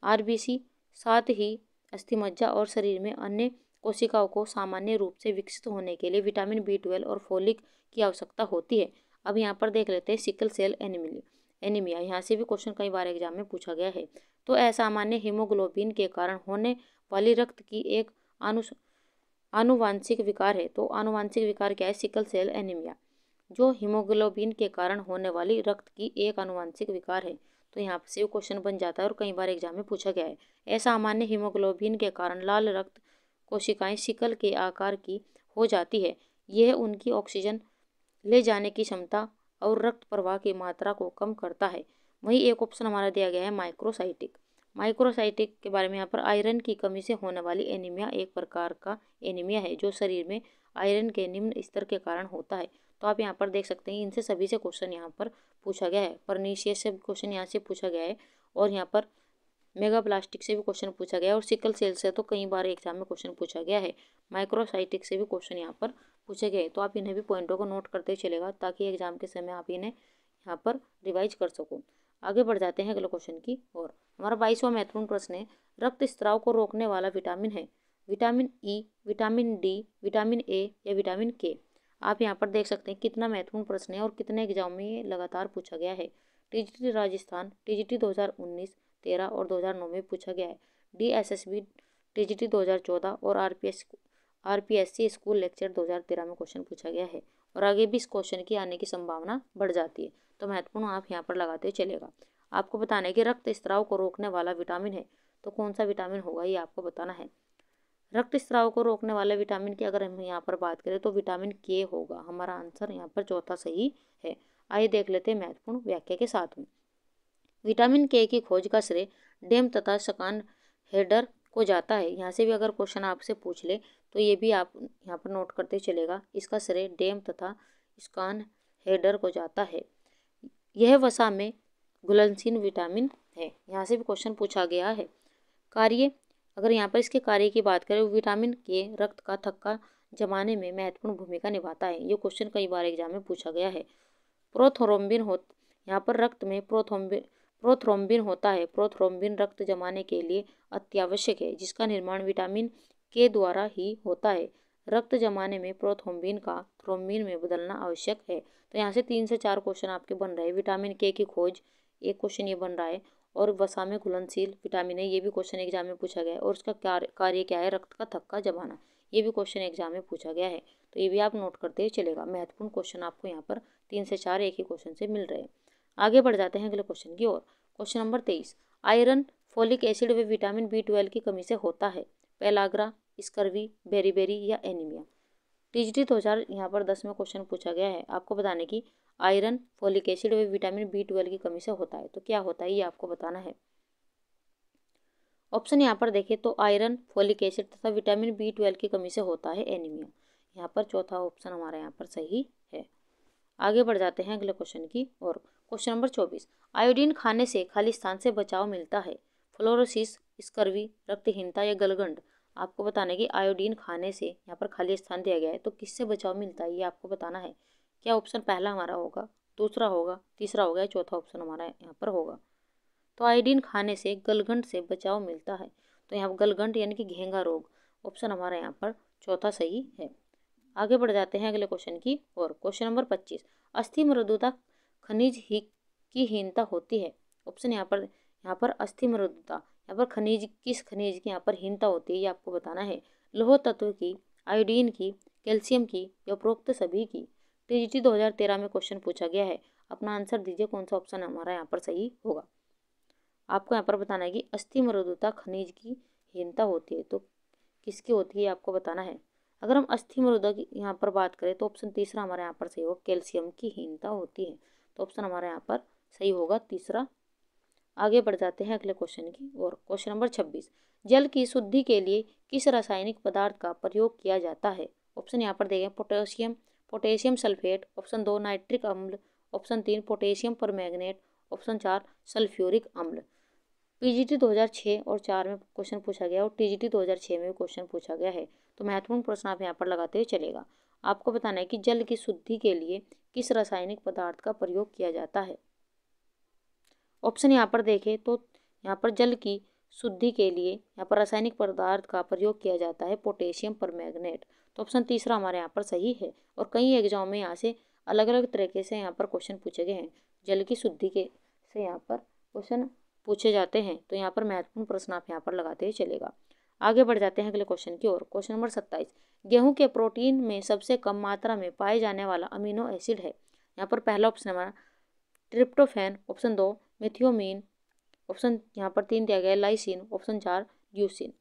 RBC साथ ही अस्थिमज्जा और शरीर में अन्य कोशिकाओं को सामान्य रूप से विकसित होने के लिए विटामिन B12 और फोलिक की आवश्यकता होती है। अब यहाँ पर देख लेते हैं सिकल सेल एनीमिया, यहाँ से भी क्वेश्चन कई बार एग्जाम में पूछा गया है। तो असामान्य हीमोग्लोबिन के कारण होने वाली रक्त की एक आनुवांशिक विकार है। तो आनुवांशिक विकार क्या है, सिकल सेल एनीमिया, जो हीमोग्लोबिन के कारण होने वाली रक्त की एक आनुवांशिक विकार है। तो यहाँ से क्वेश्चन बन जाता है और कई बार एग्जाम में पूछा गया है। असामान्य हीमोग्लोबिन के कारण लाल रक्त कोशिकाएं सिकल के आकार की हो जाती है। यह उनकी ऑक्सीजन ले जाने की क्षमता और रक्त प्रवाह की मात्रा को कम करता है। वहीं एक ऑप्शन हमारा दिया गया है माइक्रोसाइटिक के बारे में। यहाँ पर आयरन की कमी से होने वाली एनीमिया एक प्रकार का एनीमिया है जो शरीर में आयरन के निम्न स्तर के कारण होता है। तो आप यहाँ पर देख सकते हैं इनसे सभी से क्वेश्चन यहाँ पर पूछा गया है। परनीशियस से भी क्वेश्चन यहाँ से पूछा गया है और यहाँ पर मेगाब्लास्टिक से भी क्वेश्चन पूछा गया है और सिकल सेल से तो कई बार एग्जाम में क्वेश्चन पूछा गया है। माइक्रोसाइटिक से भी क्वेश्चन यहाँ पर पूछे गए। तो आप इन्हें भी पॉइंटों को नोट करते चलेगा ताकि एग्जाम के समय आप इन्हें यहाँ पर रिवाइज कर सको। आगे बढ़ जाते हैं अगले क्वेश्चन की ओर। हमारा 22वां महत्वपूर्ण प्रश्न है, रक्त स्त्राव को रोकने वाला विटामिन है vitamin E, vitamin D, vitamin A या विटामिन K। आप यहाँ पर देख सकते हैं कितना महत्वपूर्ण प्रश्न है और कितने एग्जाम में ये लगातार पूछा गया है। टीजीटी राजस्थान, टीजीटी 2019, 13 और 2009 में पूछा गया है। DSSB टीजीटी 2014 और RPSC स्कूल लेक्चर 2013 में क्वेश्चन पूछा गया है और आगे भी इस क्वेश्चन की आने की संभावना बढ़ जाती है। तो महत्वपूर्ण आप यहाँ पर लगाते चलेगा। आपको बताना है कि रक्त स्त्राव को रोकने वाला विटामिन है, तो कौन सा विटामिन होगा ये आपको बताना है। रक्त स्त्राव को रोकने वाले विटामिन की अगर हम यहाँ पर बात करें तो विटामिन K होगा। हमारा आंसर यहाँ पर चौथा सही है। आइए देख लेते हैं महत्वपूर्ण व्याख्या के साथ में। विटामिन K की खोज का श्रेय डेम तथा सकान हेडर को जाता है। यहाँ से भी अगर क्वेश्चन आपसे पूछ ले तो ये भी आप यहाँ पर नोट करते चलेगा। इसका श्रेय डेम तथा स्कान हेडर को जाता है। यह वसा में घुलनशील विटामिन है। यहाँ से भी क्वेश्चन पूछा गया है। कार्य, अगर यहाँ पर इसके कार्य की बात करें, विटामिन के रक्त का थक्का जमाने में महत्वपूर्ण भूमिका निभाता है। ये क्वेश्चन कई बार एग्जाम में पूछा गया है। प्रोथ्रोम्बिन हो, यहाँ पर रक्त में प्रोथ्रोम्बिन होता है। प्रोथ्रोम्बिन रक्त जमाने के लिए अत्यावश्यक है, जिसका निर्माण विटामिन के द्वारा ही होता है। रक्त जमाने में प्रोथ्रोम्बिन का थ्रोम्बिन में बदलना आवश्यक है। तो यहाँ से 3 से 4 क्वेश्चन आपके बन रहे हैं। विटामिन के की खोज, एक क्वेश्चन ये बन रहा है। और वसा में घुलनशील विटामिन है, ये भी क्वेश्चन एग्जाम में पूछा गया है। और उसका कार्य क्या है, रक्त का थक्का जमाना, ये भी क्वेश्चन एग्जाम में पूछा गया है। तो ये भी आप नोट करते हुए चलेगा। महत्वपूर्ण क्वेश्चन आपको यहाँ पर 3 से 4 एक ही क्वेश्चन से मिल रहे हैं। आगे बढ़ जाते हैं अगले क्वेश्चन की ओर। Question number 23, iron, folic acid व विटामिन B12 की कमी से होता है पेलाग्रा, स्कर्वी, बेरीबेरी या एनीमिया। TGT 2000 यहाँ पर 10 में क्वेश्चन पूछा गया है। आपको बताने की आयरन, फोलिक एसिड व विटामिन B12 की कमी से होता है। तो क्या होता है ये आपको बताना है। ऑप्शन यहाँ पर देखें तो आयरन, फोलिक एसिड तथा विटामिन B12 की कमी से होता है एनीमिया। यहाँ पर चौथा ऑप्शन हमारा यहाँ पर सही है। आगे बढ़ जाते हैं अगले क्वेश्चन की और। क्वेश्चन नंबर 24, आयोडीन खाने से खाली स्थान से बचाव मिलता है फ्लोरोसिस, स्कर्वी, रक्तहीनता या गलगंड। आपको बताना है कि आयोडीन खाने से, यहाँ पर खाली स्थान दिया गया है, तो किससे बचाव मिलता है ये आपको बताना है। क्या ऑप्शन पहला हमारा होगा, दूसरा होगा, तीसरा होगा या चौथा ऑप्शन हमारा यहाँ पर होगा। तो आयोडीन खाने से गलगंड से बचाव मिलता है। तो यहाँ गलगंड यानी कि घेंगा रोग, ऑप्शन हमारा यहाँ पर चौथा सही है। आगे बढ़ जाते हैं अगले क्वेश्चन की और। क्वेश्चन नंबर 25, अस्थि मृदुता खनिज की हीनता होती है। ऑप्शन यहाँ पर अस्थि मृदुता, यहाँ पर खनिज, किस खनिज की यहाँ पर हीनता होती है ये आपको बताना है। लौह तत्व की, आयोडीन की, कैल्शियम की या उपरोक्त सभी की। TGT 2013 में क्वेश्चन पूछा गया है। अपना आंसर दीजिए, कौन सा ऑप्शन हमारा यहाँ पर सही होगा। आपको यहाँ पर बताना है कि अस्थि मृदुता खनिज की हीनता होती है, तो किसकी होती है आपको बताना है। अगर हम अस्थि मृदा की यहाँ पर बात करें तो ऑप्शन तीसरा हमारे यहाँ पर सही होगा, कैल्शियम की हीनता होती है। तो ऑप्शन हमारे यहाँ पर सही होगा तीसरा। आगे बढ़ जाते हैं अगले क्वेश्चन की और। क्वेश्चन नंबर 26, जल की शुद्धि के लिए किस रासायनिक पदार्थ का प्रयोग किया जाता है। ऑप्शन यहाँ पर देखें, पोटेशियम सल्फेट, ऑप्शन 2 नाइट्रिक अम्ल, option 3 potassium permanganate, option 4 sulphuric अम्ल। PGT 2006 और 4 में क्वेश्चन पूछा गया और TGT 2006 में भी क्वेश्चन पूछा गया है। तो महत्वपूर्ण प्रश्न आप यहाँ पर लगाते हुए चलेगा। आपको बताना है कि जल की शुद्धि के लिए किस रासायनिक पदार्थ का प्रयोग किया जाता है। ऑप्शन यहाँ पर देखें तो यहाँ पर जल की शुद्धि के लिए यहाँ पर रासायनिक पदार्थ का प्रयोग किया जाता है पोटेशियम परमैंगनेट। तो ऑप्शन तीसरा हमारे यहाँ पर सही है। और कई एग्जाम में यहाँ से अलग अलग तरीके से यहाँ पर क्वेश्चन पूछे गए हैं। जल की शुद्धि के से यहाँ पर क्वेश्चन पूछे जाते हैं। तो यहाँ पर महत्वपूर्ण प्रश्न आप यहाँ पर लगाते ही चलेगा। आगे बढ़ जाते हैं अगले क्वेश्चन की ओर। क्वेश्चन नंबर 27, गेहूं के प्रोटीन में सबसे कम मात्रा में पाए जाने वाला अमीनो एसिड है। यहाँ पर पहला ऑप्शन हमारा ट्रिप्टोफैन, ऑप्शन 2 मेथियोनिन, ऑप्शन यहाँ पर 3 दिया गया है लाइसिन, ऑप्शन 4 ल्यूसिन।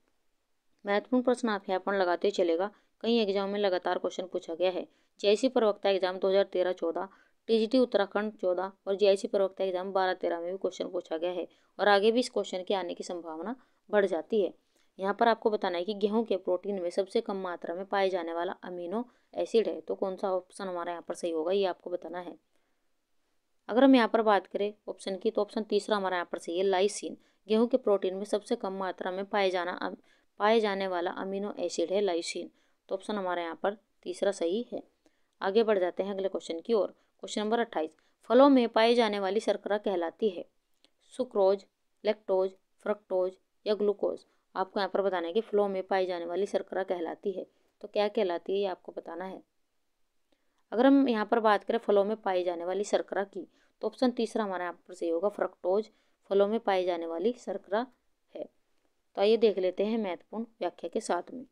महत्वपूर्ण प्रश्न आप यहाँ पर लगाते चलेगा। कई एग्जाम में लगातार क्वेश्चन पूछा गया है। JIC प्रवक्ता एग्जाम 2013-14, TGT उत्तराखंड 14 और JIC प्रवक्ता एग्जाम 12-13 में भी क्वेश्चन पूछा गया है। और आगे भी इस क्वेश्चन के आने की संभावना बढ़ जाती है। यहाँ पर आपको बताना है कि गेहूं के प्रोटीन में सबसे कम मात्रा में पाए जाने वाला अमीनो एसिड है। तो कौन सा ऑप्शन हमारा यहाँ पर सही होगा ये आपको बताना है। अगर हम यहाँ पर बात करें ऑप्शन की तो ऑप्शन तीसरा हमारा यहाँ पर सही है, लाइसिन। गेहूं के प्रोटीन में सबसे कम मात्रा में पाए जाने वाला अमीनो एसिड है लाइसिन। तो ऑप्शन हमारा यहाँ पर तीसरा सही है। आगे बढ़ जाते हैं अगले क्वेश्चन की ओर। क्वेश्चन नंबर 28, फलों में पाई जाने वाली शर्करा कहलाती है सुक्रोज, लैक्टोज, फ्रक्टोज या ग्लूकोज। आपको यहाँ पर बताना है कि फलों में पाई जाने वाली शर्करा कहलाती है। तो क्या कहलाती है ये आपको बताना है। अगर हम यहाँ पर बात करें फलों में पाई जाने वाली शर्करा की तो ऑप्शन तीसरा हमारा यहाँ पर सही होगा, फ्रक्टोज फलों में पाई जाने वाली शर्करा है। तो आइए देख लेते हैं महत्वपूर्ण व्याख्या के साथ में।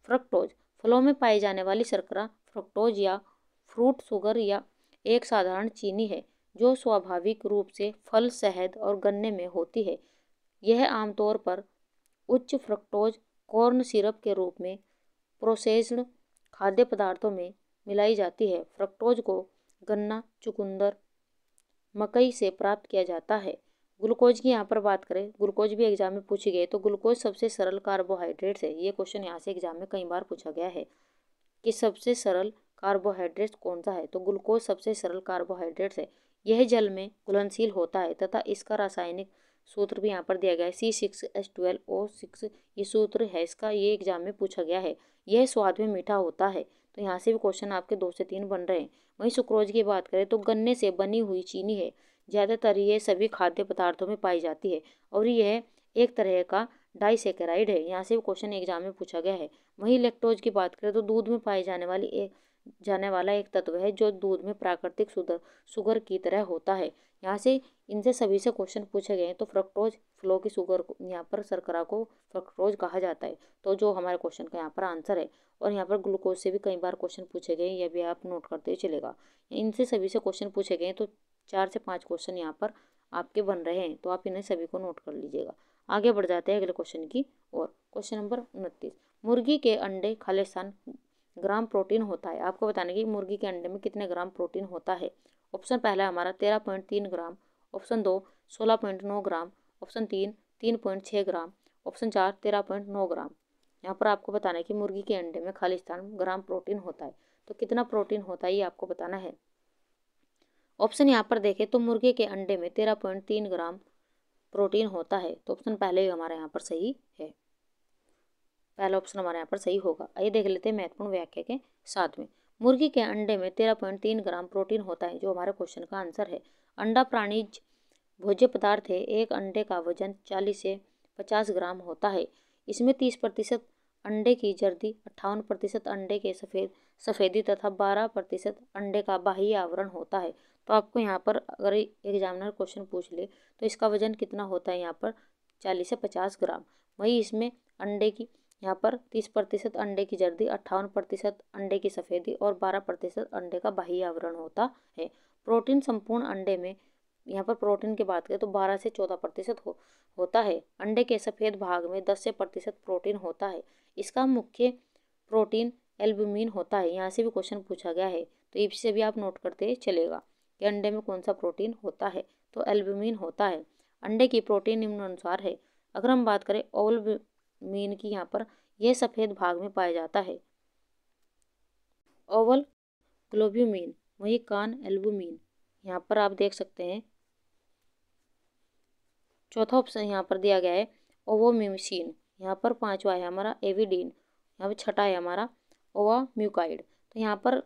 फ्रक्टोज फलों में पाई जाने वाली शर्करा फ्रक्टोज या फ्रूट शुगर या एक साधारण चीनी है जो स्वाभाविक रूप से फल, शहद और गन्ने में होती है। यह आमतौर पर उच्च फ्रक्टोज कॉर्न सिरप के रूप में प्रोसेस्ड खाद्य पदार्थों में मिलाई जाती है। फ्रक्टोज को गन्ना, चुकंदर, मकई से प्राप्त किया जाता है। ग्लूकोज की यहाँ पर बात करें, ग्लूकोज भी एग्जाम में पूछी गई, तो ग्लूकोज सबसे सरल कार्बोहाइड्रेट्स है। ये क्वेश्चन यहाँ से एग्जाम में कई बार पूछा गया है कि सबसे सरल कार्बोहाइड्रेट कौन सा है, तो ग्लूकोज सबसे सरल कार्बोहाइड्रेट्स है। यह जल में घुलनशील होता है तथा इसका रासायनिक सूत्र भी यहाँ पर दिया गया है C6H12O6, ये सूत्र है इसका, ये एग्जाम में पूछा गया है। यह स्वाद में मीठा होता है, तो यहाँ से भी क्वेश्चन आपके 2 से 3 बन रहे हैं। वहीं सुक्रोज की बात करें तो गन्ने से बनी हुई चीनी है। ज़्यादातर ये सभी खाद्य पदार्थों में पाई जाती है और यह एक तरह का डाइसेकेराइड है। यहाँ से भी क्वेश्चन एग्जाम में पूछा गया है। वहीं लैक्टोज की बात करें तो दूध में पाए जाने वाला एक तत्व है जो दूध में प्राकृतिक शुगर की तरह होता है। यहाँ से इनसे सभी से क्वेश्चन पूछे गए हैं। तो फ्रक्टोज फ्लो की शुगर को, यहाँ पर शर्करा को फ्रक्टोज कहा जाता है, तो जो हमारे क्वेश्चन का यहाँ पर आंसर है। और यहाँ पर ग्लूकोज से भी कई बार क्वेश्चन पूछे गए, यह भी आप नोट करते चलेगा। इनसे सभी से क्वेश्चन पूछे गए, तो 4 से 5 क्वेश्चन यहाँ पर आपके बन रहे हैं, तो आप इन्हें सभी को नोट कर लीजिएगा। आगे बढ़ जाते हैं अगले क्वेश्चन की और। क्वेश्चन नंबर 29, मुर्गी के अंडे खालिस्तान ग्राम प्रोटीन होता है। आपको बताने की मुर्गी के अंडे में कितने ग्राम प्रोटीन होता है। ऑप्शन पहला हमारा 13.3 ग्राम, ऑप्शन 2 16.9 ग्राम, ऑप्शन 3 3.6 ग्राम, ऑप्शन 4 13.9 ग्राम। यहाँ पर आपको बताना है कि मुर्गी के अंडे में खालिस्तान ग्राम प्रोटीन होता है, तो कितना प्रोटीन होता है ये आपको बताना है। ऑप्शन यहाँ पर देखें तो मुर्गे के अंडे में 13.3 ग्राम प्रोटीन होता है, तो ऑप्शन पहले ही हमारे यहाँ पर सही है, पहला ऑप्शन हमारे यहाँ पर सही होगा। आइए देख लेते हैं महत्वपूर्ण व्याख्या के साथ में। मुर्गी के अंडे में 13.3 ग्राम प्रोटीन होता है, जो हमारे क्वेश्चन का आंसर है। अंडा प्राणीज भोज्य पदार्थ है। एक अंडे का वजन 40 से 50 ग्राम होता है। इसमें 30% अंडे की जर्दी, 58% अंडे के सफेदी तथा 12% अंडे का बाह्य आवरण होता है। तो आपको यहाँ पर अगर एग्जामिनर क्वेश्चन पूछ ले तो इसका वजन कितना होता है, यहाँ पर 40 से 50 ग्राम। वही इसमें अंडे की यहाँ पर 30% अंडे की जर्दी, 58% अंडे की सफेदी और 12% अंडे का बाह्य आवरण होता है। प्रोटीन संपूर्ण अंडे में, यहाँ पर प्रोटीन की बात करें तो 12 से 14% होता है। अंडे के सफ़ेद भाग में 10 से प्रतिशत प्रोटीन होता है। इसका मुख्य प्रोटीन एल्ब्यूमिन होता है। यहाँ से भी क्वेश्चन पूछा गया है, तो इससे भी आप नोट करते चलेगा कि अंडे में कौन सा प्रोटीन होता है, तो एल्ब्यूमिन होता है। अंडे की प्रोटीन निम्नानुसार है। अगर हम बात करें ओवलमीन की, यहाँ पर यह सफ़ेद भाग में पाया जाता है, ओवल ग्लोब्यूमिन। वही कान एल्ब्यूमिन, यहाँ पर आप देख सकते हैं। चौथा ऑप्शन यहाँ पर दिया गया है ओवोम्यूसिन। यहाँ पर 5वां है हमारा एविडीन। यहाँ पर 6ठा है हमारा ओवाम्यूकाइड। तो यहाँ पर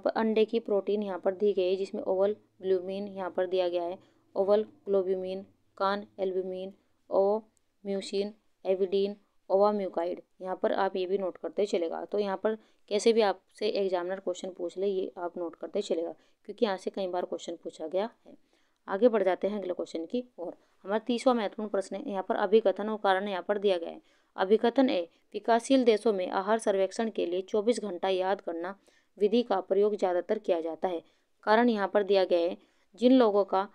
अंडे की प्रोटीन यहाँ पर दी गई है, जिसमें ओवल ग्लोब्यूमिन यहाँ पर दिया गया है, ओवल ग्लोब्यूमिन, कान एल्ब्यूमिन, ओवोम्यूसिन, एविडीन, ओवाम्यूकाइड। यहाँ पर आप ये भी नोट करते चलेगा। तो यहाँ पर कैसे भी आपसे एग्जामिनर क्वेश्चन पूछ ले, ये आप नोट करते चलेगा, क्योंकि यहाँ से कई बार क्वेश्चन पूछा गया है। आगे बढ़ जाते हैं अगले क्वेश्चन की और। हमारा 30वां महत्वपूर्ण प्रश्न है, यहाँ पर अभिकथन और कारण यहाँ पर दिया गया है। अभिकथन ए, विकासशील देशों में आहार सर्वेक्षण के लिए 24 घंटा याद करना विधि का प्रयोग ज़्यादातर किया जाता है। कारण यहाँ पर दिया गया है, जिन लोगों का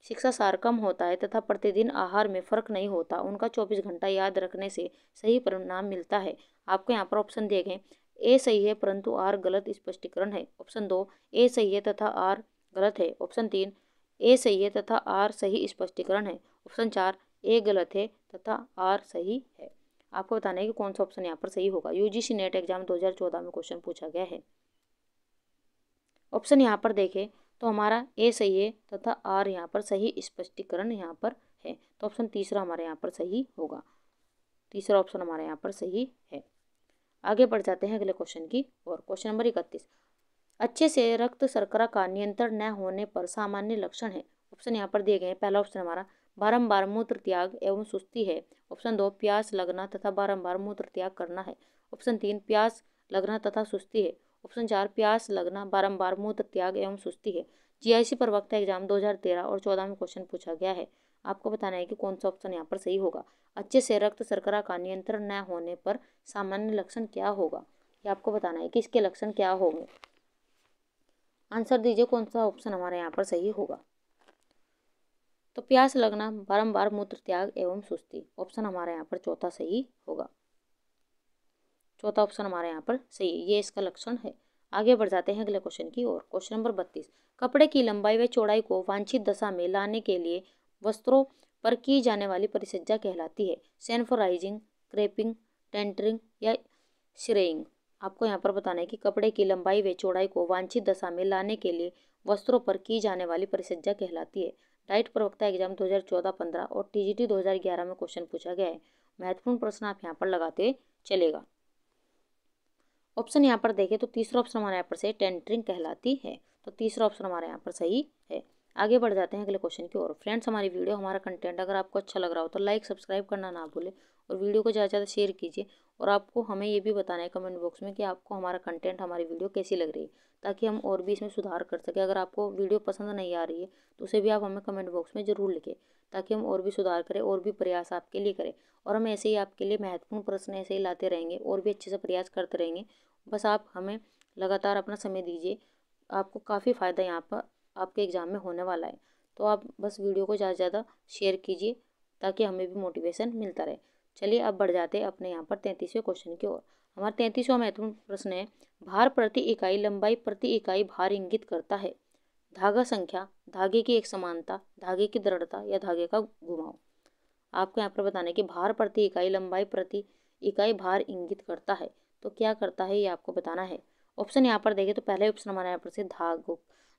शिक्षा सार कम होता है तथा प्रतिदिन आहार में फर्क नहीं होता, उनका 24 घंटा याद रखने से सही परिणाम मिलता है। आपको यहाँ पर ऑप्शन दिए गए, ए सही है परंतु आर गलत स्पष्टीकरण है। ऑप्शन 2 ए सही है तथा आर गलत है। ऑप्शन 3 ए सही है तथा आर सही स्पष्टीकरण है। ऑप्शन 4 ए गलत है तथा आर सही है। आपको बताना है कि कौन सा ऑप्शन यहाँ पर सही होगा। यूजीसी नेट एग्जाम 2014 में क्वेश्चन पूछा गया है। ऑप्शन यहाँ पर देखें तो हमारा ए सही है तथा आर यहाँ पर सही स्पष्टीकरण यहाँ पर है, तो ऑप्शन तीसरा हमारे यहाँ पर सही होगा। तीसरा ऑप्शन हमारे यहाँ पर सही है। आगे बढ़ जाते हैं अगले क्वेश्चन की और। क्वेश्चन नंबर 31, अच्छे से रक्त शर्करा का नियंत्रण न होने पर सामान्य लक्षण है। ऑप्शन यहाँ पर दिए गए हैं। पहला ऑप्शन हमारा बारंबार मूत्र त्याग एवं सुस्ती है। ऑप्शन 2 प्यास लगना तथा बारंबार मूत्र त्याग करना है। ऑप्शन 3 प्यास लगना तथा सुस्ती है। ऑप्शन 4 प्यास लगना, बारंबार मूत्र त्याग एवं सुस्ती है। जीआईसी प्रवक्ता एग्जाम 2013 और 14 में क्वेश्चन पूछा गया है। आपको बताना है कि कौन सा ऑप्शन यहाँ पर सही होगा। अच्छे से रक्त शर्करा का नियंत्रण न होने पर सामान्य लक्षण क्या होगा, ये आपको बताना है कि इसके लक्षण क्या होंगे। आंसर दीजिए कौन सा ऑप्शन हमारे यहाँ पर सही होगा। तो प्यास लगना, बारंबार मूत्र त्याग एवं सुस्ती, ऑप्शन हमारे यहाँ पर चौथा सही होगा। चौथा ऑप्शन हमारे यहाँ पर सही, ये इसका लक्षण है। आगे बढ़ जाते हैं अगले क्वेश्चन की ओर। क्वेश्चन नंबर 32, कपड़े की लंबाई व चौड़ाई को वांछित दशा में लाने के लिए वस्त्रों पर की जाने वाली परिसज्जा कहलाती है? सेनफोराइजिंग, क्रेपिंग, टेंटरिंग या श्रेइंग। आपको यहाँ पर बताना है कि कपड़े की लंबाई व चौड़ाई को वांछित दशा में लाने के लिए वस्त्रों पर की जाने वाली परिसज्जा कहलाती है। डाइट प्रवक्ता एग्जाम 2014-15 और टीजीटी 2011 में क्वेश्चन पूछा गया है। महत्वपूर्ण प्रश्न आप यहाँ पर लगाते चलेगा। ऑप्शन यहाँ पर देखें तो तीसरा ऑप्शन हमारे यहाँ पर सही टेंटरिंग कहलाती है, तो तीसरा ऑप्शन हमारे यहाँ पर सही है। आगे बढ़ जाते हैं अगले क्वेश्चन की ओर। फ्रेंड्स, हमारी वीडियो, हमारा कंटेंट अगर आपको अच्छा लग रहा हो तो लाइक सब्सक्राइब करना ना भूलें और वीडियो को ज़्यादा से ज़्यादा शेयर कीजिए। और आपको हमें ये भी बताना है कमेंट बॉक्स में कि आपको हमारा कंटेंट, हमारी वीडियो कैसी लग रही है, ताकि हम और भी इसमें सुधार कर सकें। अगर आपको वीडियो पसंद नहीं आ रही है तो उसे भी आप हमें कमेंट बॉक्स में ज़रूर लिखें, ताकि हम और भी सुधार करें और भी प्रयास आपके लिए करें। और हम ऐसे ही आपके लिए महत्वपूर्ण प्रश्न ऐसे ही लाते रहेंगे और भी अच्छे से प्रयास करते रहेंगे। बस आप हमें लगातार अपना समय दीजिए, आपको काफ़ी फ़ायदा यहाँ पर आपके एग्ज़ाम में होने वाला है। तो आप बस वीडियो को ज़्यादा से ज़्यादा शेयर कीजिए ताकि हमें भी मोटिवेशन मिलता रहे। चलिए अब बढ़ जाते हैं अपने यहाँ पर 33वें क्वेश्चन की ओर। हमारा 33वां महत्वपूर्ण प्रश्न है, भार प्रति इकाई लंबाई प्रति इकाई भार इंगित करता है? धागा संख्या, धागे की एक समानता, धागे की दृढ़ता या धागे का घुमाव। आपको यहाँ पर बताना है कि भार प्रति इकाई लंबाई प्रति इकाई भार इंगित करता है, तो क्या करता है ये आपको बताना है। ऑप्शन यहाँ पर देखें तो पहले ऑप्शन हमारे यहाँ पर से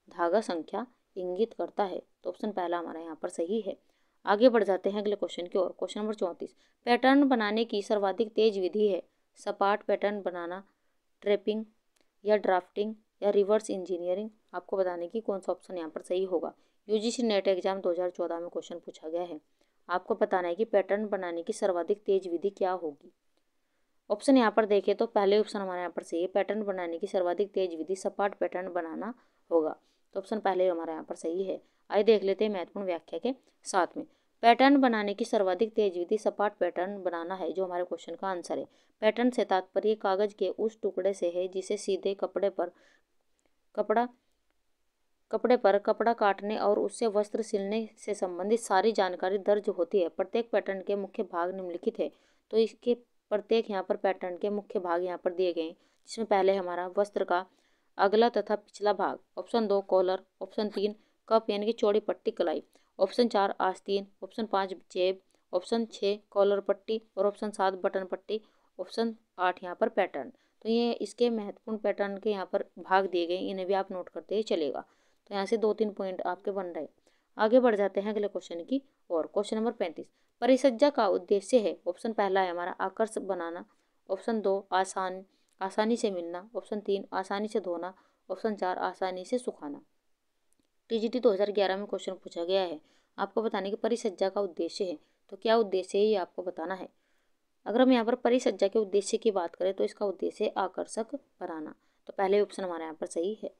धागा संख्या इंगित करता है, तो ऑप्शन पहला हमारा यहाँ पर सही है। आगे बढ़ जाते हैं अगले क्वेश्चन की ओर। क्वेश्चन नंबर 34, पैटर्न बनाने की सर्वाधिक तेज विधि है? सपाट पैटर्न बनाना, ट्रेपिंग या ड्राफ्टिंग या रिवर्स इंजीनियरिंग। आपको बताने की कौन सा ऑप्शन यहाँ पर सही होगा। यूजीसी नेट एग्जाम 2014 में क्वेश्चन पूछा गया है। आपको बताना है कि पैटर्न बनाने की सर्वाधिक तेज विधि क्या होगी। ऑप्शन यहाँ पर देखें तो पहले ऑप्शन हमारे यहाँ पर सही है, पैटर्न बनाने की सर्वाधिक तेज विधि सपाट पैटर्न बनाना होगा, तो ऑप्शन पहले हमारे यहाँ पर सही है। आइए देख लेते हैं महत्वपूर्ण व्याख्या के साथ में। पैटर्न बनाने की सर्वाधिक तेज विधि सपाट पैटर्न बनाना है, जो हमारे क्वेश्चन का आंसर है। पैटर्न से तात्पर्य कागज के उस टुकड़े से है जिसे सीधे कपड़े पर कपड़ा काटने और उससे वस्त्र सिलने से संबंधित सारी जानकारी दर्ज होती है। प्रत्येक पैटर्न के मुख्य भाग निम्नलिखित है, तो इसके प्रत्येक यहाँ पर पैटर्न के मुख्य भाग यहाँ पर दिए गए हैं, जिसमें पहले हमारा वस्त्र का अगला तथा पिछला भाग, ऑप्शन 2 कॉलर, ऑप्शन 3 कप यानी कि चौड़ी पट्टी कलाई, ऑप्शन 4 आस्तीन, ऑप्शन 5 जेब, ऑप्शन 6 कॉलर पट्टी और ऑप्शन 7 बटन पट्टी, ऑप्शन 8 यहाँ पर पैटर्न। तो ये इसके महत्वपूर्ण पैटर्न के यहाँ पर भाग दिए गए, इन्हें भी आप नोट करते ही चलेगा। तो यहाँ से 2-3 पॉइंट आपके बन रहे। आगे बढ़ जाते हैं अगले क्वेश्चन की और। क्वेश्चन नंबर 35, परिसज्जा का उद्देश्य है? ऑप्शन पहला है हमारा आकर्षक बनाना, ऑप्शन 2 आसानी से मिलना, ऑप्शन 3 आसानी से धोना, ऑप्शन 4 आसानी से सुखाना। टीजीटी 2011 में क्वेश्चन पूछा गया है। आपको बताने की परिसज्जा का उद्देश्य है, तो क्या उद्देश्य है ये आपको बताना है। अगर हम यहाँ पर परिसज्जा के उद्देश्य की बात करें तो इसका उद्देश्य है आकर्षक बनाना, तो पहले ऑप्शन हमारे यहाँ पर सही है।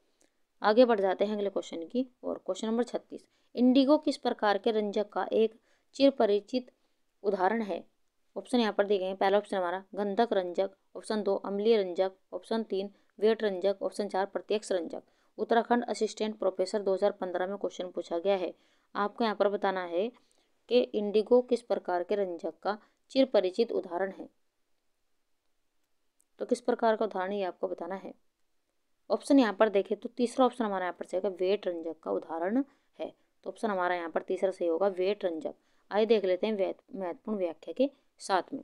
आगे बढ़ जाते हैं अगले क्वेश्चन की और। क्वेश्चन नंबर 36, इंडिगो किस प्रकार के रंजक का एक चिरपरिचित उदाहरण है? ऑप्शन यहाँ पर दिए गए हैं। पहला ऑप्शन हमारा गंधक रंजक, ऑप्शन 2 अम्लीय रंजक, ऑप्शन 3 वेट रंजक, ऑप्शन 4 प्रत्यक्ष रंजक। उत्तराखंड असिस्टेंट प्रोफेसर 2015 में क्वेश्चन पूछा गया है। आपको यहाँ पर बताना है कि इंडिगो किस प्रकार के रंजक का चिरपरिचित उदाहरण है, तो किस प्रकार का उदाहरण ये आपको बताना है। ऑप्शन यहाँ पर देखें तो तीसरा ऑप्शन हमारा यहाँ पर सही होगा, वेट रंजक का उदाहरण है, तो ऑप्शन हमारा यहाँ पर तीसरा सही होगा, वेट रंजक। आइए देख लेते हैं महत्वपूर्ण व्याख्या के साथ में।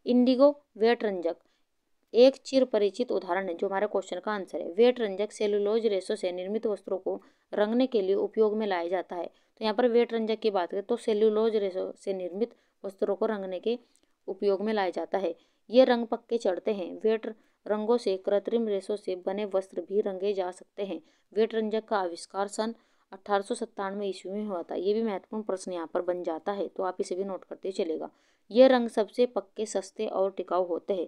इंडिगो वेट रंजक एक चिरपरिचित उदाहरण है, जो हमारे क्वेश्चन का आंसर है। वेट रंजक सेलुलोज रेशों से निर्मित वस्त्रों को रंगने के लिए उपयोग में लाया जाता है। तो यहाँ पर वेट रंजक की बात करें तो सेलुलोज रेशों से निर्मित वस्त्रों को रंगने के उपयोग में लाया जाता है। ये रंग पक्के चढ़ते हैं। वेट रंगों से कृत्रिम रेशों से बने वस्त्र भी रंगे जा सकते हैं। वेट रंजक का आविष्कार सन 1897 ईस्वी में हुआ था। ये भी महत्वपूर्ण प्रश्न यहाँ पर बन जाता है, तो आप इसे भी नोट करते चलेगा। ये रंग सबसे पक्के, सस्ते और टिकाऊ होते हैं।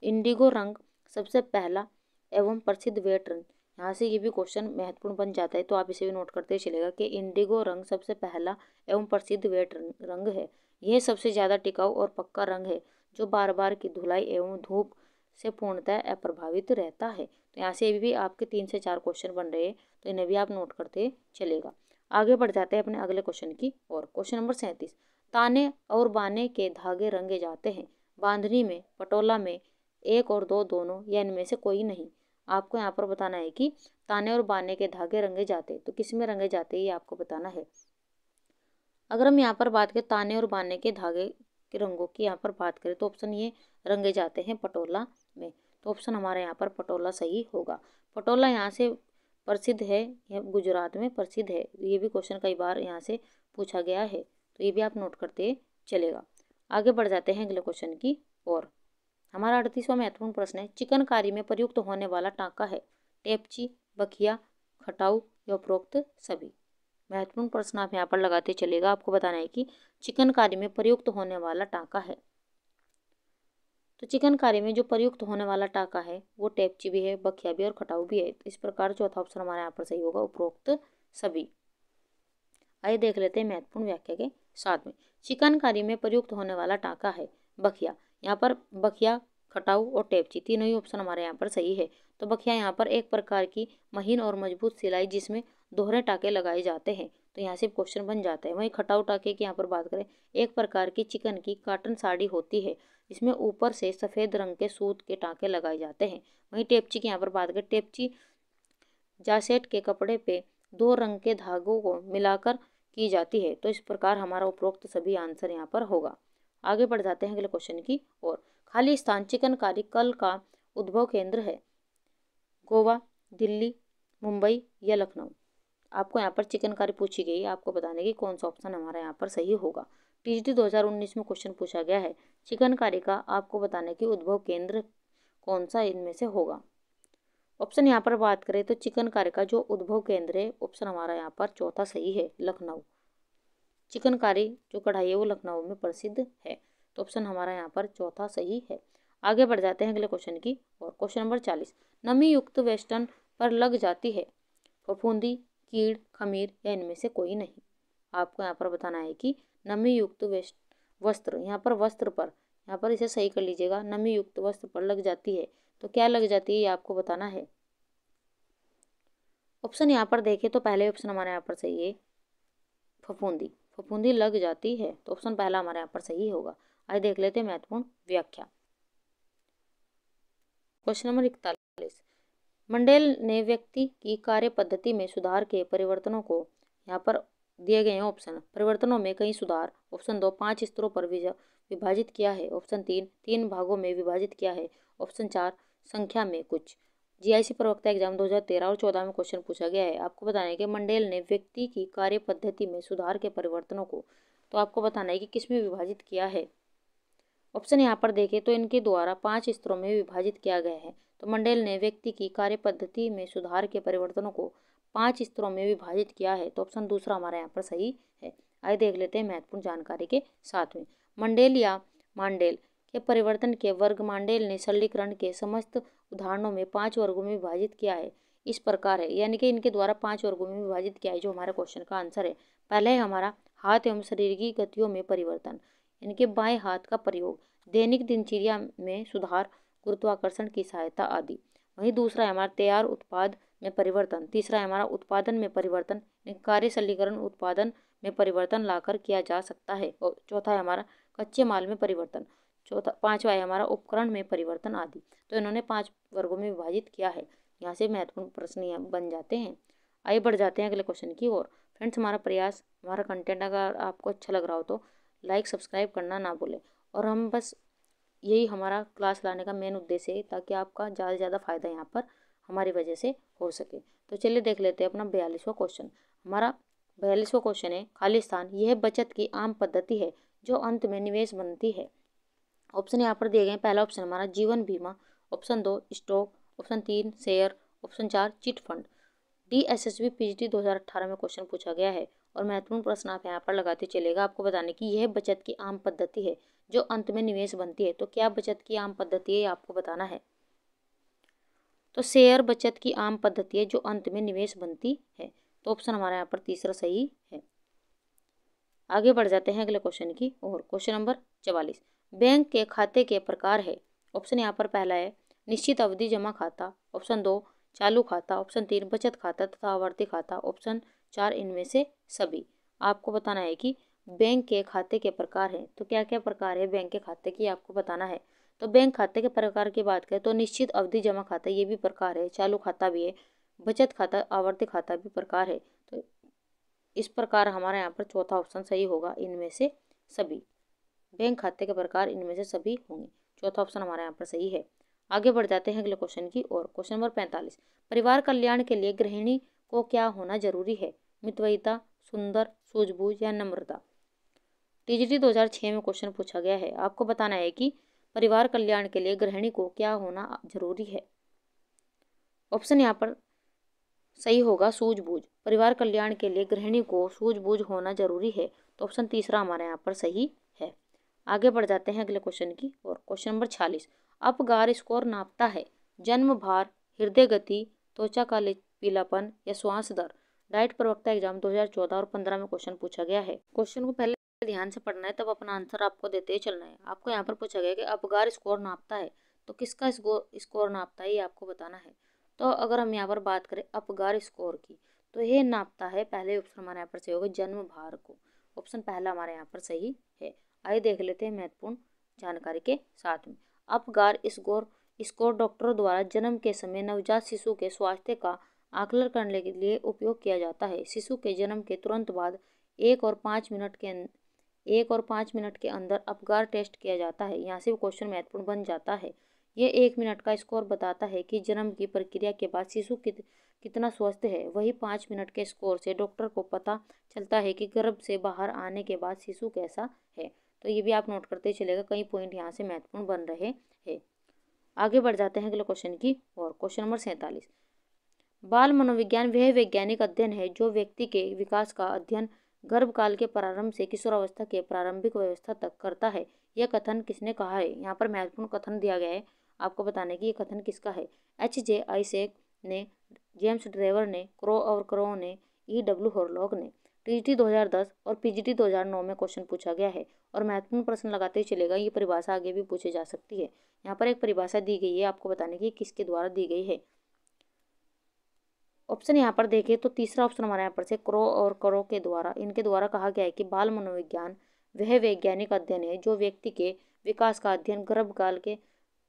इंडिगो रंग सबसे पहला एवं प्रसिद्ध वेट रंग, यहाँ से ये भी क्वेश्चन महत्वपूर्ण बन जाता है, तो आप इसे भी नोट करते चलेगा कि इंडिगो रंग सबसे पहला एवं प्रसिद्ध वेट रंग है। यह सबसे ज़्यादा टिकाऊ और पक्का रंग है, जो बार बार की धुलाई एवं धूप से पूर्णतः अप्रभावित रहता है। तो यहाँ से भी आपके 3 से 4 क्वेश्चन बन रहे हैं, तो इन्हें भी आप नोट करते चलेगा। आगे बढ़ जाते हैं अपने अगले क्वेश्चन की और। क्वेश्चन नंबर 37, ताने और बाने के धागे रंगे जाते हैं? बांधनी में, पटोला में, 1 और 2 दोनों, या इनमें से कोई नहीं। आपको यहाँ पर बताना है कि ताने और बाने के धागे रंगे जाते, तो किस में रंगे जाते ये आपको बताना है। अगर हम यहाँ पर बात करें ताने और बाने के धागे के रंगों की यहाँ पर बात करें तो ऑप्शन ये रंगे जाते हैं पटोला में, तो ऑप्शन हमारा यहाँ पर पटोला सही होगा। पटोला यहाँ से प्रसिद्ध है, यह गुजरात में प्रसिद्ध है। ये भी क्वेश्चन कई बार यहाँ से पूछा गया है, तो ये भी आप नोट करते चलेगा। आगे बढ़ जाते हैं अगले क्वेश्चन की ओर। हमारा 38वां महत्वपूर्ण प्रश्न है, चिकनकारी में प्रयुक्त होने वाला टांका है टेपची, बखिया, खटाऊ या उपरोक्त सभी। महत्वपूर्ण प्रश्न आप यहाँ पर लगाते चलेगा। आपको बताना है कि चिकनकारी में प्रयुक्त होने वाला टांका है, तो चिकनकारी में जो प्रयुक्त होने वाला टांका है वो टेपची भी है, बखिया भी और खटाऊ भी है। इस प्रकार चौथा ऑप्शन हमारे यहाँ पर सही होगा, उपरोक्त सभी। आइए देख लेते हैं महत्वपूर्ण व्याख्या के साथ में। चिकनकारी में प्रयुक्त होने वाला टांका है बखिया। यहाँ पर बखिया, खटाऊ और टेपची तीनों ही ऑप्शन हमारे यहाँ पर सही है। तो बखिया यहाँ पर एक प्रकार की महीन और मजबूत सिलाई जिसमें दोहरे टाँके लगाए जाते हैं, तो यहाँ से क्वेश्चन बन जाता है। वहीं खटाऊ टाँके की यहाँ पर बात करें, एक प्रकार की चिकन की काटन साड़ी होती है, इसमें ऊपर से सफ़ेद रंग के सूत के टाँके लगाए जाते हैं। वहीं टेपची की यहाँ पर बात करें, टेपची जासेट के कपड़े पे 2 रंग के धागों को मिलाकर की जाती है। तो इस प्रकार हमारा उपरोक्त सभी आंसर यहाँ पर होगा। आगे बढ़ जाते हैं अगले क्वेश्चन की ओर। खाली स्थान चिकनकारी कल का उद्भव केंद्र है गोवा, दिल्ली, मुंबई या लखनऊ। आपको यहाँ पर चिकनकारी पूछी गई, आपको बताने की कौन सा ऑप्शन हमारा यहाँ पर सही होगा। टीजीटी 2019 में क्वेश्चन पूछा गया है, चिकनकारी का आपको बताने की उद्भव केंद्र कौन सा इनमें से होगा। ऑप्शन यहाँ पर बात करें तो चिकनकारी का जो उद्भव केंद्र है, ऑप्शन हमारा यहाँ पर चौथा सही है, लखनऊ। चिकनकारी जो कढ़ाई है वो लखनऊ में प्रसिद्ध है, तो ऑप्शन हमारा यहाँ पर चौथा सही है। आगे बढ़ जाते हैं अगले क्वेश्चन की और। क्वेश्चन नंबर 40, नमी युक्त वेस्टर्न पर लग जाती है फफूंदी, कीड़, खमीर या इनमें से कोई नहीं। आपको यहाँ पर बताना है कि नमी युक्त वस्त्र, यहाँ पर वस्त्र पर, यहाँ पर इसे सही कर लीजिएगा, नमी युक्त वस्त्र पर लग जाती है, तो क्या लग जाती है ये आपको बताना है। ऑप्शन यहाँ पर देखें तो पहले ऑप्शन हमारे यहाँ पर सही है, फफूंदी। फफूंदी लग जाती है, तो ऑप्शन पहला हमारे यहाँ पर सही होगा। आइए देख लेते हैं महत्वपूर्ण व्याख्या। क्वेश्चन नंबर 41, मंडेल ने व्यक्ति की कार्य पद्धति में सुधार के परिवर्तनों को, यहाँ पर दिए गए हैं ऑप्शन, परिवर्तनों में कई सुधार, ऑप्शन 2 5 स्तरों पर विभाजित किया है, ऑप्शन 3 3 भागों में विभाजित किया है, ऑप्शन 4 संख्या में कुछ। जीआईसी प्रवक्ता एग्जाम 2013 और 14 में क्वेश्चन पूछा गया है। आपको बताना है कि मंडेल ने व्यक्ति की कार्य पद्धति में सुधार के परिवर्तनों को, तो आपको बताना है कि किस में विभाजित किया है। ऑप्शन यहाँ पर देखें तो इनके द्वारा 5 स्तरों में विभाजित किया गया है। तो मंडेल ने व्यक्ति की कार्य पद्धति में सुधार के परिवर्तनों को 5 स्तरों में विभाजित किया है, तो ऑप्शन दूसरा हमारा यहाँ पर सही है। आइए देख लेते हैं महत्वपूर्ण जानकारी के साथ में। मंडेल या मांडेल के परिवर्तन के वर्ग मांडेल ने सरलीकरण के समस्त उदाहरणों में 5 वर्गों में विभाजित किया है, इस प्रकार है, यानी कि इनके द्वारा 5 वर्गों में विभाजित किया है, जो हमारे क्वेश्चन का आंसर है। पहले है हमारा हाथ एवं शरीर की गतियों में परिवर्तन, इनके बाएं हाथ का प्रयोग, दैनिक दिनचर्या में सुधार, गुरुत्वाकर्षण की सहायता आदि। वहीं दूसरा है हमारा तैयार उत्पाद में परिवर्तन, तीसरा है हमारा उत्पादन में परिवर्तन, कार्य सरलीकरण उत्पादन में परिवर्तन लाकर किया जा सकता है, और चौथा है हमारा कच्चे माल में परिवर्तन, पांचवा है हमारा उपकरण में परिवर्तन आदि। तो इन्होंने 5 वर्गों में विभाजित किया है। यहाँ से महत्वपूर्ण प्रश्न बन जाते हैं। आइए बढ़ जाते हैं अगले क्वेश्चन की ओर। फ्रेंड्स, हमारा प्रयास, हमारा कंटेंट अगर आपको अच्छा लग रहा हो तो लाइक सब्सक्राइब करना ना भूलें। और हम बस यही हमारा क्लास लाने का मेन उद्देश्य है, ताकि आपका ज़्यादा से ज़्यादा फ़ायदा यहाँ पर हमारी वजह से हो सके। तो चलिए देख लेते हैं अपना 42वां क्वेश्चन। हमारा 42वां क्वेश्चन है, खाली स्थान यह बचत की आम पद्धति है जो अंत में निवेश बनती है। ऑप्शन यहाँ पर दिए गए हैं। पहला ऑप्शन हमारा जीवन बीमा, option 2 stock, option 3 share, option 4 chit fund. DSSB PGT 2018 में क्वेश्चन पूछा गया है, और महत्वपूर्ण प्रश्न आप यहाँ पर लगाते चलेगा। आपको बताने की यह बचत की आम पद्धति है जो अंत में निवेश बनती है। तो क्या बचत की आम पद्धति है, आपको बताना है। तो शेयर बचत की आम पद्धति है जो अंत में निवेश बनती है, तो ऑप्शन हमारा यहाँ पर तीसरा सही है। आगे बढ़ जाते हैं अगले क्वेश्चन की और। क्वेश्चन नंबर 44, बैंक के खाते के प्रकार है। ऑप्शन यहाँ पर पहला है निश्चित अवधि जमा खाता, ऑप्शन 2 चालू खाता, ऑप्शन 3 बचत खाता तथा आवर्ती खाता, ऑप्शन 4 इनमें से सभी। आपको बताना है कि बैंक के खाते के प्रकार हैं, तो क्या क्या प्रकार है बैंक के खाते की, आपको बताना है। तो बैंक खाते के प्रकार की बात करें तो निश्चित अवधि जमा खाता ये भी प्रकार है, चालू खाता भी है, बचत खाता आवर्ती खाता भी प्रकार है। तो इस प्रकार हमारा यहाँ पर चौथा ऑप्शन सही होगा, इनमें से सभी। बैंक खाते के प्रकार इनमें से सभी होंगे। चौथा ऑप्शन हमारा यहाँ पर सही है। आगे बढ़ जाते हैं अगले क्वेश्चन की ओर। क्वेश्चन नंबर 45, परिवार कल्याण के लिए गृहिणी को क्या होना जरूरी है? मितव्ययिता, सुंदर, सूझबूझ या नम्रता? टीजीटी 2006 में क्वेश्चन पूछा गया है। आपको बताना है कि परिवार कल्याण के लिए गृहिणी को क्या होना जरूरी है। ऑप्शन यहाँ पर सही होगा सूझबूझ। परिवार कल्याण के लिए गृहिणी को सूझबूझ होना जरूरी है, तो ऑप्शन तीसरा हमारे यहाँ पर सही है। आगे बढ़ जाते हैं अगले क्वेश्चन की और। क्वेश्चन नंबर 46, अपगार स्कोर नापता है जन्म भार, हृदय गति, त्वचा का पीलापन या श्वास दर? डाइट प्रवक्ता एग्जाम 2014 और 15 में क्वेश्चन पूछा गया है। क्वेश्चन को पहले ध्यान से पढ़ना है, तब अपना आंसर आपको देते ही चलना है। आपको यहाँ पर पूछा गया कि अपगार स्कोर नापता है, तो किसका स्कोर नापता है ये आपको बताना है। तो अगर हम यहाँ पर बात करें अपगार स्कोर की, तो ये नापता है, पहले ऑप्शन हमारे यहाँ पर सही होगा, जन्म भार को। ऑप्शन पहला हमारे यहाँ पर सही है। आइए देख लेते हैं महत्वपूर्ण जानकारी के साथ में। अपगार स्कोर डॉक्टरों द्वारा जन्म के समय नवजात शिशु के स्वास्थ्य का आकलन करने के लिए उपयोग किया जाता है। शिशु के जन्म के तुरंत बाद 1 और 5 मिनट के अंदर अपगार टेस्ट किया जाता है। यहाँ से क्वेश्चन महत्वपूर्ण बन जाता है। ये 1 मिनट का स्कोर बताता है कि जन्म की प्रक्रिया के बाद शिशु कितना स्वस्थ है। वही 5 मिनट के स्कोर से डॉक्टर को पता चलता है कि गर्भ से बाहर आने के बाद शिशु कैसा है। तो ये भी आप नोट करते चलेगा, कई पॉइंट यहाँ से महत्वपूर्ण बन रहे हैं। आगे बढ़ जाते हैं अगले क्वेश्चन की और। क्वेश्चन नंबर 47, बाल मनोविज्ञान वह वैज्ञानिक अध्ययन है जो व्यक्ति के विकास का अध्ययन गर्भकाल के प्रारंभ से किशोरावस्था के प्रारंभिक अवस्था तक करता है। यह कथन किसने कहा है? यहाँ पर महत्वपूर्ण कथन दिया गया है, आपको बताने की ये कथन किसका है। H.J. आइजैक ने, जेम्स ड्रेवर ने, क्रो और क्रो ने, E.W. हॉरलॉग ने। टीजीटी 2010 और पीजीटी 2009 में क्वेश्चन पूछा गया है और महत्वपूर्ण प्रश्न लगाते ही चलेगा। ये परिभाषा आगे भी पूछी जा सकती है। यहाँ पर एक परिभाषा दी गई है, आपको बताने की किसके द्वारा दी गई है। ऑप्शन यहाँ पर देखें तो तीसरा ऑप्शन हमारे यहाँ पर से क्रो और करो के द्वारा, इनके द्वारा कहा गया है कि बाल मनोविज्ञान वह वैज्ञानिक अध्ययन है जो व्यक्ति के विकास का अध्ययन गर्भकाल के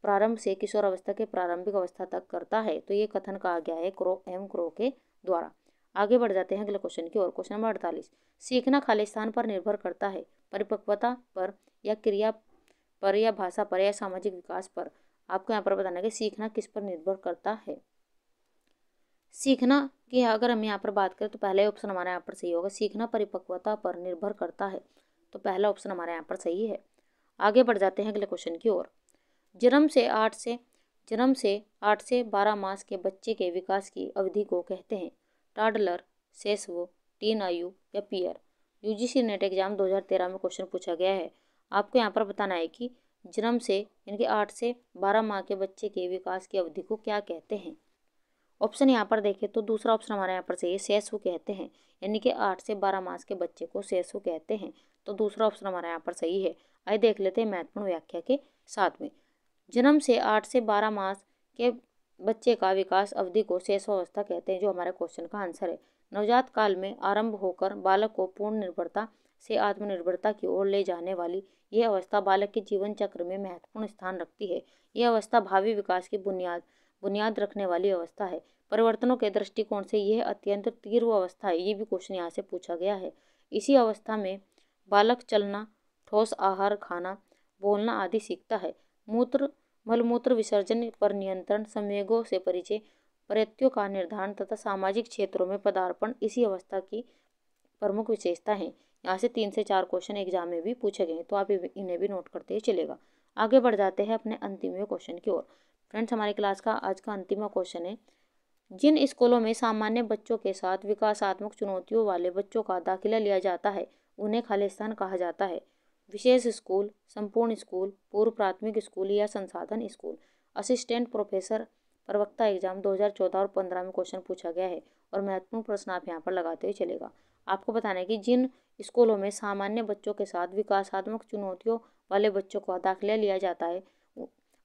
प्रारंभ से किशोरावस्था के प्रारंभिक अवस्था तक करता है। तो ये कथन कहा गया है क्रो के द्वारा। आगे बढ़ जाते हैं अगले क्वेश्चन की ओर। क्वेश्चन नंबर 48, सीखना खालिस्तान पर निर्भर करता है, परिपक्वता पर या क्रिया पर या भाषा पर या सामाजिक विकास पर? आपको यहाँ पर बताना है कि सीखना किस पर निर्भर करता है। सीखना की अगर हम यहाँ पर बात करें तो पहला ऑप्शन हमारे यहाँ पर सही होगा, सीखना परिपक्वता पर निर्भर करता है। तो पहला ऑप्शन हमारे यहाँ पर सही है। आगे बढ़ जाते हैं अगले क्वेश्चन की ओर। जन्म से 8 से 12 मास के बच्चे के विकास की अवधि को कहते हैं टाडलर, शिशु, टीन आयु या पीयर? यूजीसी नेट एग्जाम 2013 में क्वेश्चन पूछा गया है। आपको यहाँ पर बताना है कि जन्म से यानी कि 8 से 12 माह के बच्चे के विकास की अवधि को क्या कहते हैं। ऑप्शन यहाँ पर देखें तो दूसरा ऑप्शन हमारे यहाँ पर सही है, शिशु कहते हैं, यानी कि 8 से 12 मास के बच्चे को शिशु कहते हैं। तो दूसरा ऑप्शन हमारे यहाँ पर सही है। आइए देख लेते हैं महत्वपूर्ण व्याख्या के साथ में। जन्म से 8 से 12 मास के बच्चे का विकास अवधि को शिशुअवस्था कहते हैं, जो हमारे क्वेश्चन का आंसर है। नवजात काल में आरंभ होकर बालक को पूर्ण निर्भरता से आत्मनिर्भरता की ओर ले जाने वाली यह अवस्था बालक के जीवन चक्र में महत्वपूर्ण स्थान रखती है। यह अवस्था भावी विकास की बुनियाद रखने वाली अवस्था है। परिवर्तनों के दृष्टिकोण से यह अत्यंत तीव्र अवस्था है। ये भी क्वेश्चन यहाँ से पूछा गया है। इसी अवस्था में बालक चलना, ठोस आहार खाना, बोलना आदि सीखता है। मलमूत्र विसर्जन पर नियंत्रण, संवेगों से परिचय, प्रयत्नों का निर्धारण तथा सामाजिक क्षेत्रों में पदार्पण इसी अवस्था की प्रमुख विशेषता है। यहाँ से 3 से 4 क्वेश्चन एग्जाम में भी पूछे गए, तो आप इन्हें भी नोट करते ही चलेगा। आगे बढ़ जाते हैं अपने अंतिम क्वेश्चन की ओर। फ्रेंड्स, हमारी क्लास का आज का अंतिम क्वेश्चन है, जिन स्कूलों में सामान्य बच्चों के साथ विकासात्मक चुनौतियों वाले बच्चों का दाखिला लिया जाता है उन्हें खालिस्तान कहा जाता है। विशेष स्कूल, संपूर्ण स्कूल, पूर्व प्राथमिक स्कूल या संसाधन स्कूल? असिस्टेंट प्रोफेसर प्रवक्ता एग्जाम 2014 और 15 में क्वेश्चन पूछा गया है और महत्वपूर्ण प्रश्न आप यहाँ पर लगाते हुए चलेगा। आपको बताना है कि जिन स्कूलों में सामान्य बच्चों के साथ विकासात्मक चुनौतियों वाले बच्चों का दाखिला लिया जाता है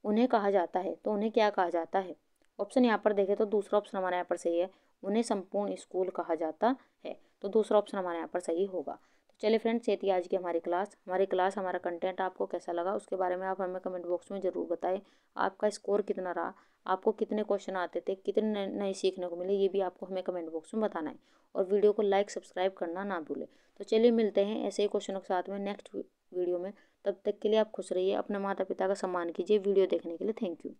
उन्हें कहा जाता है। तो उन्हें क्या कहा जाता है? ऑप्शन यहाँ पर देखें तो दूसरा ऑप्शन हमारे यहाँ पर सही है, उन्हें संपूर्ण स्कूल कहा जाता है। तो दूसरा ऑप्शन हमारे यहाँ पर सही होगा। तो चलिए फ्रेंड्स, ये थी आज की हमारी क्लास हमारा कंटेंट आपको कैसा लगा उसके बारे में आप हमें कमेंट बॉक्स में ज़रूर बताएं। आपका स्कोर कितना रहा, आपको कितने क्वेश्चन आते थे, कितने नए नए सीखने को मिले, ये भी आपको हमें कमेंट बॉक्स में बताना है। और वीडियो को लाइक सब्सक्राइब करना ना भूलें। तो चलिए मिलते हैं ऐसे ही क्वेश्चनों के साथ में नेक्स्ट वीडियो में। तब तक के लिए आप खुश रहिए, अपने माता पिता का सम्मान कीजिए। वीडियो देखने के लिए थैंक यू।